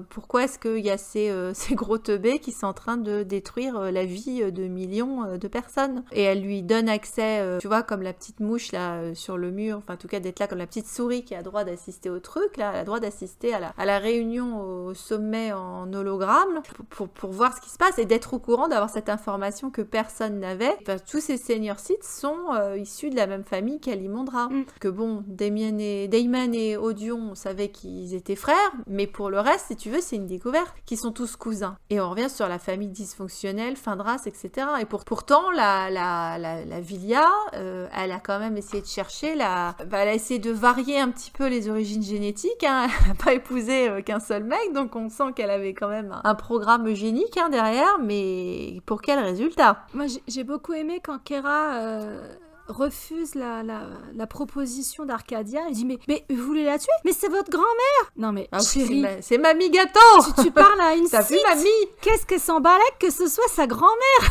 Pourquoi est-ce qu'il y a ces gros teubés qui sont en train de détruire la vie de millions de personnes? Et elle lui donne accès, tu vois, comme la petite mouche là sur le mur, enfin en tout cas d'être là comme la petite souris qui a droit d'assister au truc, là, elle a droit d'assister à la réunion au sommet en hologramme pour voir ce qui se passe et d'être au courant, d'avoir cette information que personne n'avait. Enfin, tous ces seigneurs Sith sont issus de la même famille qu'Alimandra. Que bon, Damon et Odion, on savait qu'ils étaient frères, mais pour le reste, si tu veux, c'est une découverte, qu'ils sont tous cousins. Et on revient sur la famille dysfonctionnelle, fin de race, etc. Et pourtant, la Villia, elle a quand même essayé de chercher, elle a essayé de varier un petit peu les origines génétiques, hein. Elle n'a pas épousé qu'un seul mec, donc on sent qu'elle avait quand même un programme eugénique derrière, mais pour quel résultat? Moi, j'ai beaucoup aimé quand Kera... refuse la proposition d'Arcadia. Il dit mais vous voulez la tuer? Mais c'est votre grand-mère! Non mais chérie, c'est Mamie Gâteau! Tu parles à une T'as vu Mamie? Qu'est-ce qu'elle s'en balèque que ce soit sa grand-mère?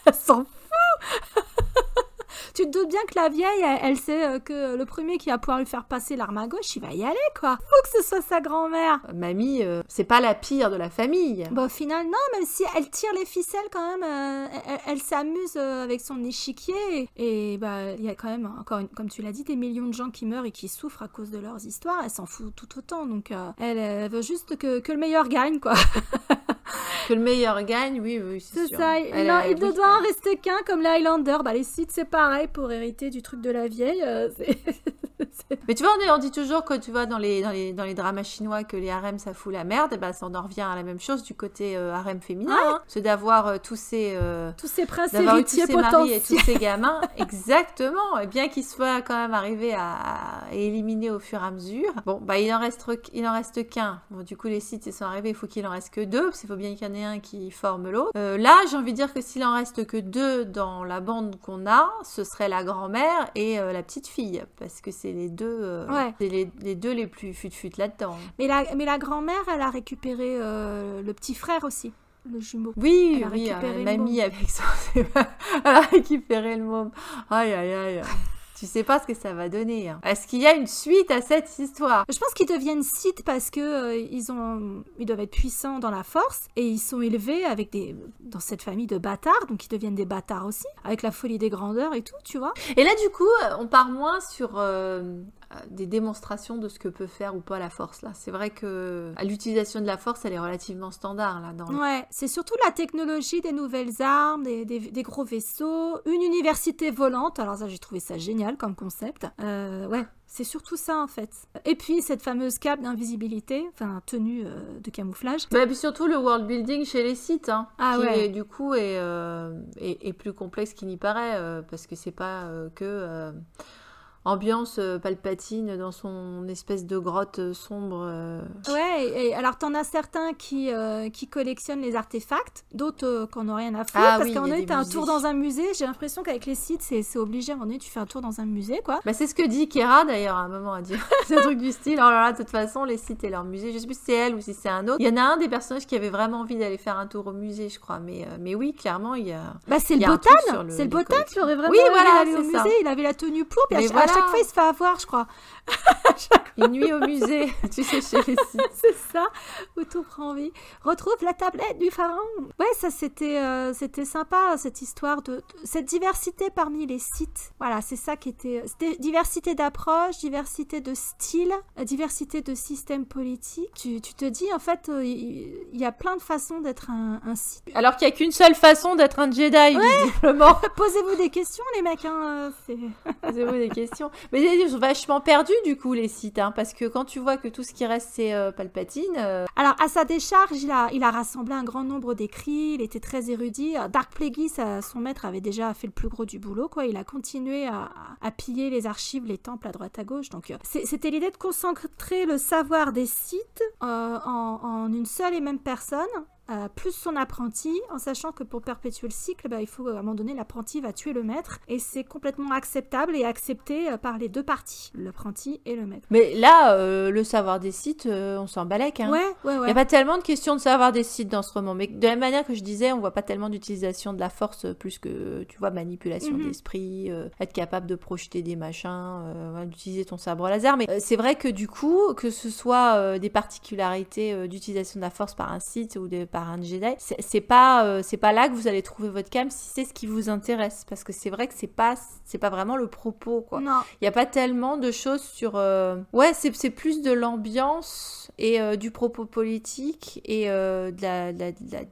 Elle s'en fout! Tu te doutes bien que la vieille, elle sait que le premier qui va pouvoir lui faire passer l'arme à gauche, il va y aller, quoi. Faut que ce soit sa grand-mère. Mamie, c'est pas la pire de la famille. Bon, au final, non, même si elle tire les ficelles quand même, elle s'amuse avec son échiquier. Et il y a quand même, encore comme tu l'as dit, des millions de gens qui meurent et qui souffrent à cause de leurs histoires. Elle s'en fout tout autant. Donc, elle veut juste que le meilleur gagne, quoi. Que le meilleur gagne, oui, c'est sûr. Ça. Il ne doit en rester qu'un, comme les Highlander. Les Sith, c'est pareil, pour hériter du truc de la vieille. Mais tu vois, on dit toujours que tu vois dans les dramas chinois que les harems ça fout la merde, et ben ça en revient à la même chose du côté harem féminin, hein. C'est d'avoir tous ces princes d'avoir héritiers tous ces maris et potentiels. tous ces gamins, exactement, et bien qu'ils soient quand même arrivés à éliminer au fur et à mesure. Bon, bah il en reste qu'un. Bon, du coup les sites ils sont arrivés, il faut qu'il en reste que deux, parce qu'il faut bien qu'il y en ait un qui forme l'autre. Là, j'ai envie de dire que s'il en reste que deux dans la bande qu'on a, ce serait la grand-mère et la petite fille, parce que c'est les deux, c'est les deux les plus fut-fut là-dedans. Mais la grand-mère, elle a récupéré le petit frère aussi, le jumeau. Oui, Elle a récupéré le mamie môme. avec son... Elle a récupéré le môme. Aïe, aïe, aïe. Tu sais pas ce que ça va donner. Hein. Est-ce qu'il y a une suite à cette histoire? Je pense qu'ils deviennent Sith parce que ils doivent être puissants dans la force et ils sont élevés dans cette famille de bâtards, donc ils deviennent des bâtards aussi, avec la folie des grandeurs et tout, tu vois. Et là, du coup, on part moins sur des démonstrations de ce que peut faire ou pas la force. Là, c'est vrai que l'utilisation de la force, elle est relativement standard là. Ouais, c'est surtout la technologie des nouvelles armes, des gros vaisseaux, une université volante. Alors ça, j'ai trouvé ça génial comme concept. Ouais, c'est surtout ça en fait. Et puis cette fameuse cape d'invisibilité, enfin tenue de camouflage. Bah, et puis surtout le world building chez les sites, hein, qui du coup est plus complexe qu'il n'y paraît, parce que c'est pas que ambiance Palpatine dans son espèce de grotte sombre. Ouais, et alors t'en as certains qui collectionnent les artefacts, d'autres qu'on n'a rien à foutre, parce qu'à un moment donné, t'as un tour dans un musée, j'ai l'impression qu'avec les sites, c'est obligé, à un moment donné, tu fais un tour dans un musée, quoi. Bah c'est ce que dit Kera, d'ailleurs, à un moment, à dire ce truc du style, oh là là, de toute façon, les sites et leurs musées, je sais plus si c'est elle ou si c'est un autre. Il y en a un des personnages qui avait vraiment envie d'aller faire un tour au musée, je crois, mais oui, clairement, il y a... Bah c'est le botan qui aurait vraiment aller au musée, il avait la tenue pour, puis à chaque fois, il se fait avoir, je crois. Une nuit au musée, tu sais, chez les sites. C'est ça, où tout prend vie. Retrouve la tablette du pharaon. Ouais, ça c'était sympa, cette histoire de cette diversité parmi les sites. Voilà, c'est ça qui était... C'était diversité d'approche, diversité de style, diversité de système politique. Tu te dis, en fait, il y a plein de façons d'être un site. Alors qu'il n'y a qu'une seule façon d'être un Jedi, visiblement. Posez-vous des questions, les mecs, hein. Posez-vous des questions. Mais ils sont vachement perdus, du coup, les sites, hein, parce que quand tu vois que tout ce qui reste, c'est Palpatine... Alors, à sa décharge, il a rassemblé un grand nombre d'écrits, il était très érudit. Dark Plagueis, son maître, avait déjà fait le plus gros du boulot, quoi. Il a continué à piller les archives, les temples à droite à gauche. Donc, c'était l'idée de concentrer le savoir des Sith en une seule et même personne. Plus son apprenti, en sachant que pour perpétuer le cycle, il faut à un moment donné, l'apprenti va tuer le maître, et c'est complètement acceptable et accepté par les deux parties, l'apprenti et le maître. Mais là, le savoir des sites, on s'en balèque. Hein. Ouais. Il n'y a pas tellement de questions de savoir des sites dans ce roman, mais de la même manière que je disais, on voit pas tellement d'utilisation de la force, plus que, tu vois, manipulation d'esprit, être capable de projeter des machins, d'utiliser ton sabre laser. Mais c'est vrai que du coup, que ce soit des particularités d'utilisation de la force par un site ou par un Jedi, c'est pas là que vous allez trouver votre cam si c'est ce qui vous intéresse, parce que c'est vrai que c'est pas vraiment le propos, quoi. Non. Il y a pas tellement de choses sur c'est plus de l'ambiance et du propos politique et de la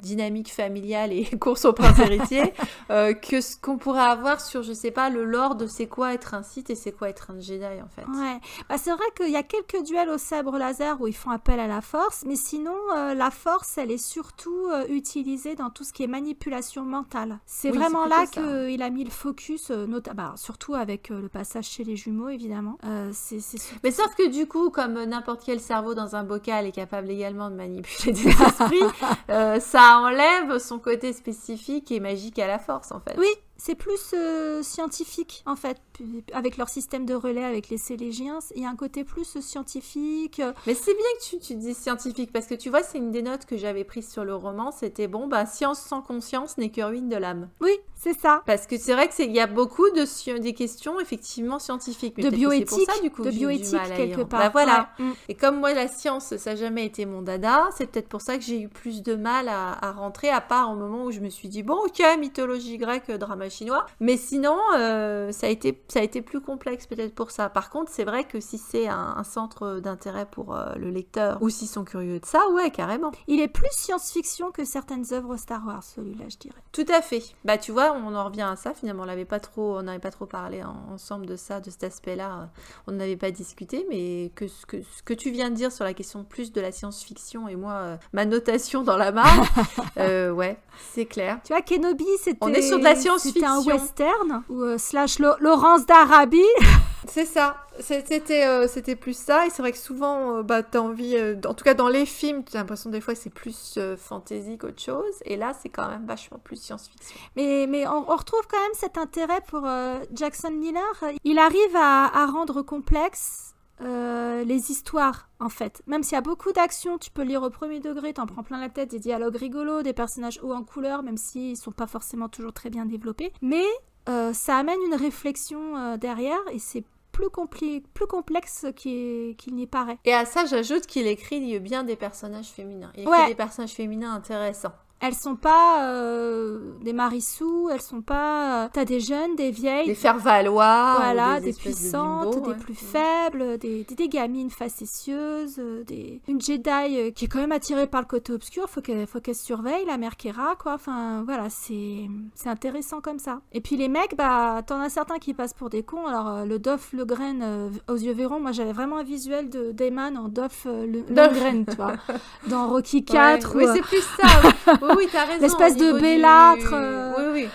dynamique familiale et course au prince héritier que ce qu'on pourrait avoir sur, je sais pas, le lore de c'est quoi être un Sith et c'est quoi être un Jedi, en fait. Ouais, c'est vrai qu'il y a quelques duels au sabre laser où ils font appel à la force, mais sinon la force, elle est surtout utilisée dans tout ce qui est manipulation mentale. C'est vraiment là qu'il a mis le focus, surtout avec le passage chez les jumeaux, évidemment. Mais sauf que du coup, comme n'importe quel cerveau dans un bocal est capable également de manipuler des esprits, ça enlève son côté spécifique et magique à la force, en fait. Oui, c'est plus scientifique, en fait, avec leur système de relais avec les Sélégiens. Il y a un côté plus scientifique. Mais c'est bien que tu dis scientifique, parce que tu vois, c'est une des notes que j'avais prises sur le roman, c'était science sans conscience n'est que ruine de l'âme. Oui, c'est ça. Parce que c'est vrai qu'il y a beaucoup des questions, effectivement, scientifiques. Mais de bioéthique, c'est pour ça, du coup, quelque part. Voilà. Ouais. Et comme moi, la science, ça n'a jamais été mon dada, c'est peut-être pour ça que j'ai eu plus de mal à rentrer, à part au moment où je me suis dit, bon, ok, mythologie grecque, drama chinois. Mais sinon, ça a été plus complexe peut-être pour ça. Par contre, c'est vrai que si c'est un centre d'intérêt pour le lecteur, ou s'ils sont curieux de ça, ouais, carrément. Il est plus science-fiction que certaines œuvres Star Wars, celui-là, je dirais. Tout à fait. Bah, tu vois, on en revient à ça. Finalement, on n'avait pas trop parlé ensemble de ça, de cet aspect-là. On n'avait pas discuté, mais ce que tu viens de dire sur la question plus de la science-fiction et moi, ma notation dans la mare, ouais, c'est clair. Tu vois, Kenobi, on est sur de la science-fiction. C'était un western, ou slash Laurence d'Arabie. C'est ça. C'était plus ça. Et c'est vrai que souvent, t'as envie... en tout cas, dans les films, tu as l'impression des fois que c'est plus fantasy qu'autre chose. Et là, c'est quand même vachement plus science-fiction. Mais on retrouve quand même cet intérêt pour Jackson Miller. Il arrive à rendre complexe les histoires, en fait. Même s'il y a beaucoup d'action, tu peux lire au premier degré, t'en prends plein la tête, des dialogues rigolos, des personnages hauts en couleur, même s'ils sont pas forcément toujours très bien développés. Mais ça amène une réflexion derrière, et c'est plus complexe qu'il n'y paraît. Et à ça, j'ajoute qu'il écrit bien des personnages féminins. Il écrit des personnages féminins intéressants. Elles sont pas des marissous, elles sont pas... T'as des jeunes, des vieilles... Des faire-valoir, voilà, des puissantes, des plus faibles, des gamines facétieuses, une Jedi qui est quand même attirée par le côté obscur, faut qu'elle surveille, la mère Kera, quoi. Enfin, voilà, c'est intéressant comme ça. Et puis les mecs, bah, t'en as certains qui passent pour des cons. Alors, le Dolph Lundgren aux yeux verrons, moi j'avais vraiment un visuel de Damon en Dolph Lundgren, tu vois. Dans Rocky 4. Oui, c'est plus ça. Oui, t'as raison. L'espèce de bellâtre. Oui.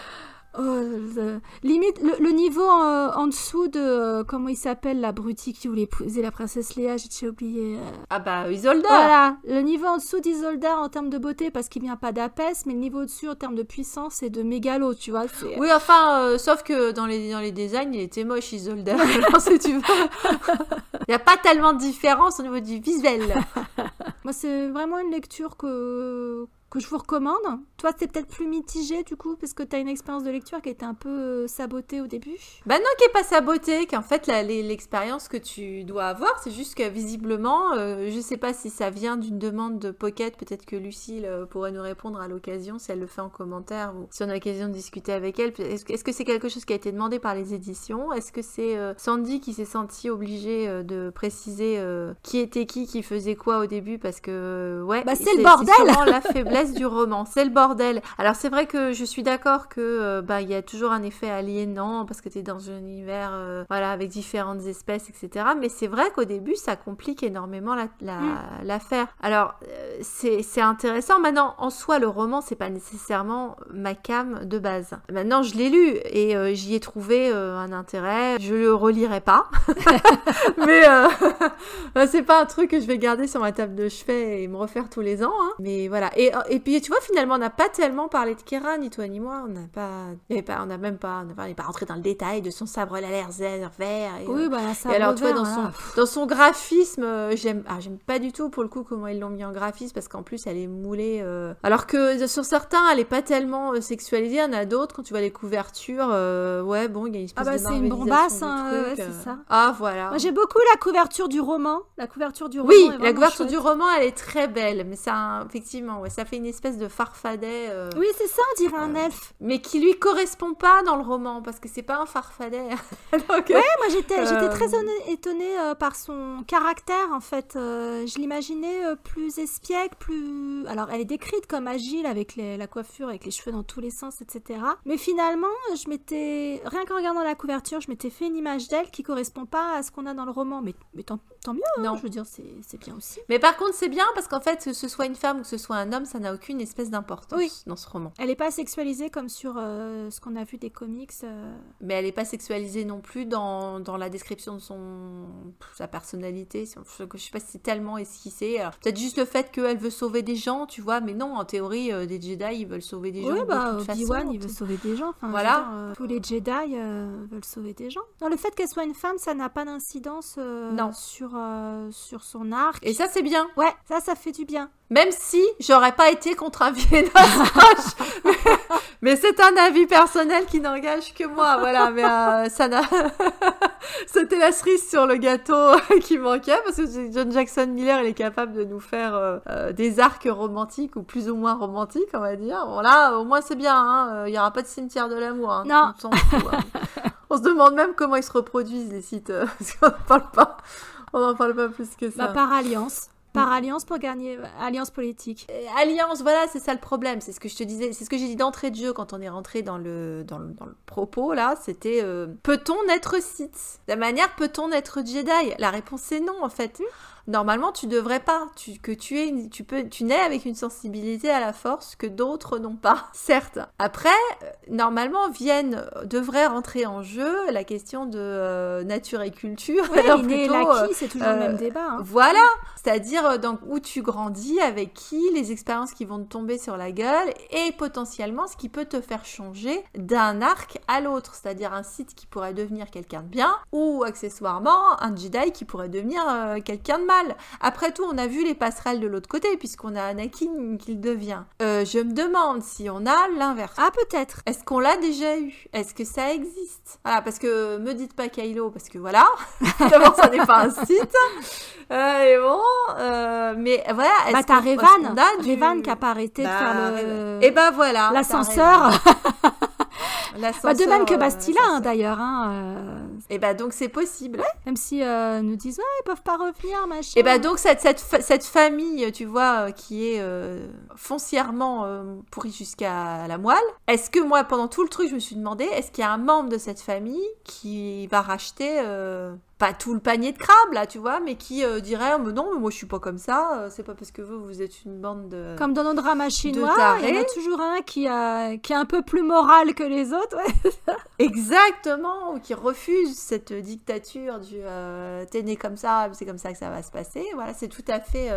Limite, le niveau en dessous de... comment il s'appelle, l'abruti qui voulait épouser la princesse Léa, j'ai oublié. Ah bah, Isolda. Voilà, le niveau en dessous d'Isolda en termes de beauté, parce qu'il vient pas d'Apès, mais le niveau au-dessus en termes de puissance et de mégalo, tu vois. Oui, enfin, sauf que dans les designs, il était moche, Isolda. Non, si tu veux. Il n'y a pas tellement de différence au niveau du visuel. Moi, c'est vraiment une lecture que je vous recommande. Toi, t'es peut-être plus mitigé du coup, parce que t'as une expérience de lecture qui a été un peu sabotée au début. Bah non, qui est pas sabotée, qu'en fait, l'expérience que tu dois avoir, c'est juste que visiblement, je sais pas si ça vient d'une demande de Pocket, peut-être que Lucille pourrait nous répondre à l'occasion, si elle le fait en commentaire, ou si on a l'occasion de discuter avec elle. Est-ce que c'est quelque chose qui a été demandé par les éditions? Est-ce que c'est Sandy qui s'est sentie obligée de préciser qui était qui faisait quoi au début, parce que, ouais... Bah c'est le bordel. C'est sûrement la faiblesse du roman, c'est le bordel. Alors c'est vrai que je suis d'accord que il y a toujours un effet aliénant parce que t'es dans un univers voilà, avec différentes espèces, etc. Mais c'est vrai qu'au début ça complique énormément l'affaire. Alors c'est intéressant. Maintenant en soi le roman c'est pas nécessairement ma came de base. Maintenant je l'ai lu et j'y ai trouvé un intérêt. Je le relirai pas, mais c'est pas un truc que je vais garder sur ma table de chevet et me refaire tous les ans. Hein. Mais voilà. Et puis tu vois finalement on n'a pas tellement parlé de Kera, ni toi ni moi, on n'est pas rentré dans le détail de son sabre laser vert. Et, oui, bah et alors tu vois dans son graphisme, j'aime pas du tout pour le coup comment ils l'ont mis en graphisme, parce qu'en plus elle est moulée. Alors que sur certains elle est pas tellement sexualisée, il y en a d'autres quand tu vois les couvertures, ouais bon il y a une espèce de c'est une bombasse, ouais, c'est ça. Ah voilà. Moi j'ai beaucoup la couverture du roman. Oui, la couverture du roman elle est très belle, mais ça effectivement ouais, ça fait une espèce de farfadet. Oui, c'est ça, on dirait un elfe. Mais qui lui correspond pas dans le roman, parce que c'est pas un farfadet. Donc, ouais, moi j'étais très étonnée par son caractère, en fait. Je l'imaginais plus espiègle, plus... Alors, elle est décrite comme agile, avec la coiffure, avec les cheveux dans tous les sens, etc. Mais finalement, rien qu'en regardant la couverture, je m'étais fait une image d'elle qui correspond pas à ce qu'on a dans le roman. Mais tant mieux, non. Je veux dire, c'est bien aussi. Mais par contre, c'est bien, parce qu'en fait, que ce soit une femme ou que ce soit un homme, ça n'a aucune espèce d'importance dans ce roman. Elle n'est pas sexualisée comme sur ce qu'on a vu des comics. Mais elle n'est pas sexualisée non plus dans la description de sa personnalité. Je ne sais pas si c'est tellement esquissé. Alors, peut-être juste le fait qu'elle veut sauver des gens, tu vois, mais non, en théorie, des Jedi, ils veulent sauver des gens. Oui, Obi-Wan, il veut sauver des gens. Enfin, voilà. Tous les Jedi veulent sauver des gens. Non, le fait qu'elle soit une femme, ça n'a pas d'incidence sur son arc. Et ça, c'est bien. Ouais, ça fait du bien. Même si j'aurais pas été contre un Vienna Scratch. Mais c'est un avis personnel qui n'engage que moi, voilà. Mais ça n'a... C'était la cerise sur le gâteau qui manquait, parce que John Jackson Miller, il est capable de nous faire des arcs romantiques, ou plus ou moins romantiques, on va dire. Bon là, au moins c'est bien, hein, il y aura pas de cimetière de l'amour. Hein, non. On s'en fout, hein. On se demande même comment ils se reproduisent, les sites, parce qu'on n'en parle pas. On n'en parle pas plus que ça. Bah, par alliance. Par alliance pour gagner, alliance politique. Alliance, voilà, c'est ça le problème. C'est ce que je te disais, c'est ce que j'ai dit d'entrée de jeu quand on est rentré dans le propos, là. C'était, peut-on être Sith? De la manière, peut-on être Jedi? La réponse est non, en fait. Normalement, tu devrais pas. Tu nais avec une sensibilité à la force que d'autres n'ont pas. Certes. Après, normalement, devrait rentrer en jeu la question de nature et culture. Oui, l'inné et l'acquis, c'est toujours le même débat. Hein. Voilà. C'est-à-dire où tu grandis, avec qui, les expériences qui vont te tomber sur la gueule, et potentiellement ce qui peut te faire changer d'un arc à l'autre. C'est-à-dire un Sith qui pourrait devenir quelqu'un de bien, ou accessoirement un Jedi qui pourrait devenir quelqu'un de mal. Après tout, on a vu les passerelles de l'autre côté, puisqu'on a Anakin qui le devient. Je me demande si on a l'inverse. Ah, peut-être. Est-ce qu'on l'a déjà eu? Est-ce que ça existe? Voilà, parce que me dites pas Kylo, parce que voilà, d'abord ça n'est pas un Sith. Et bon, mais voilà. Bah t'as Revan qui a pas arrêté de faire le... Et bah voilà. L'ascenseur. Bah, de même que Bastila, hein, d'ailleurs. Et bah donc c'est possible. Ouais, même si nous disent ils peuvent pas revenir, machin. Et bah donc cette famille, tu vois, qui est foncièrement pourrie jusqu'à la moelle. Est-ce que moi, pendant tout le truc, je me suis demandé, est-ce qu'il y a un membre de cette famille qui va racheter... pas tout le panier de crabes, là, tu vois, mais qui dirait « Non, mais moi, je suis pas comme ça. C'est pas parce que vous êtes une bande de... » Comme dans nos dramas chinois, il y en a toujours un qui est un peu plus moral que les autres. Ouais. Exactement, ou qui refuse cette dictature du « T'es né comme ça, c'est comme ça que ça va se passer. » Voilà, c'est tout à fait...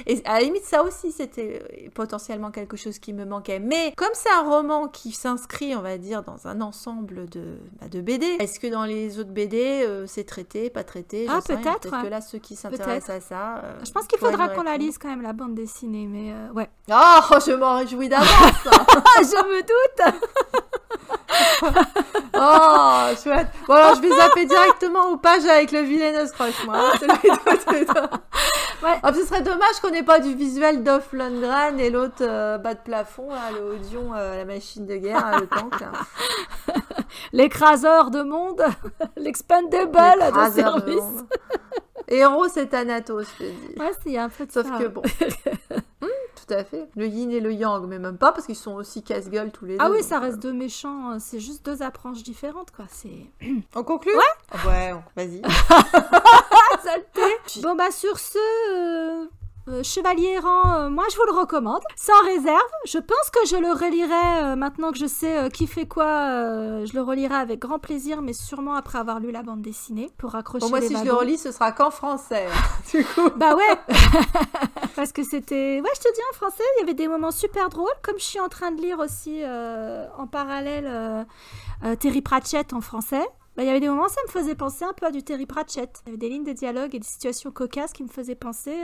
Et à la limite, ça aussi, c'était potentiellement quelque chose qui me manquait. Mais comme c'est un roman qui s'inscrit, on va dire, dans un ensemble de BD, est-ce que dans les autres BD, c'est traité, pas traité? Ah, peut-être. Peut-être que là, ceux qui s'intéressent à ça... je pense qu'il faudra qu'on la lise quand même, la bande dessinée, mais ouais. Oh, je m'en réjouis d'avance. Je me doute. Oh, chouette. Bon, alors, je vais zapper directement aux pages avec le Villainous Crush, moi. Ouais. Ce serait dommage qu'on n'ait pas du visuel d'Off Lundgren et l'autre bas de plafond, là, le Audion, la machine de guerre, là, le tank. Là. L'écraseur de monde, l'expandable de service. Héros, c'est Thanatos, je te dis. Ouais, c'est un peu de Sauf ça. que bon. Tout à fait. Le yin et le yang, mais même pas, parce qu'ils sont aussi casse-gueule tous les deux. Ah oui, ça reste deux méchants, c'est juste deux approches différentes, quoi. On conclut? Ouais. Ouais, vas-y. Saleté. Bon, bah, sur ce... Chevalier errant, moi je vous le recommande, sans réserve. Je pense que je le relirai maintenant que je sais qui fait quoi. Je le relirai avec grand plaisir, mais sûrement après avoir lu la bande dessinée pour accrocher moi, les si wagons. je le relis, ce sera qu'en français. Du coup. Bah ouais. Parce que c'était... Ouais, je te dis, en français, il y avait des moments super drôles, comme je suis en train de lire aussi en parallèle Terry Pratchett en français. Bah, il y avait des moments, ça me faisait penser un peu à du Terry Pratchett. Il y avait des lignes de dialogue et des situations cocasses qui me faisaient penser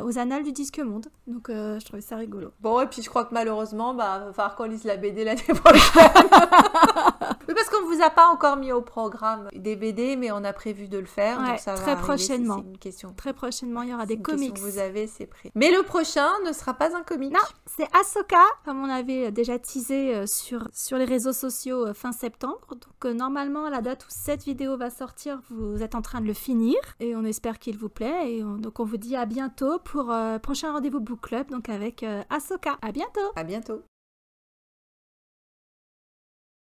aux annales du Disque Monde. Donc, je trouvais ça rigolo. Bon, et puis je crois que malheureusement, il va falloir qu'on lise la BD l'année prochaine. Oui, parce qu'on ne vous a pas encore mis au programme des BD, mais on a prévu de le faire. Ouais, donc ça très va prochainement. C'est une question. Très prochainement, il y aura des comics. Que vous avez, c'est prêt. Mais le prochain ne sera pas un comic. Non, c'est Ahsoka, comme on avait déjà teasé sur les réseaux sociaux fin septembre. Donc, normalement, à la date où cette vidéo va sortir, vous êtes en train de le finir et on espère qu'il vous plaît. Et donc, on vous dit à bientôt pour prochain rendez-vous book club, donc avec Ahsoka. À bientôt. À bientôt.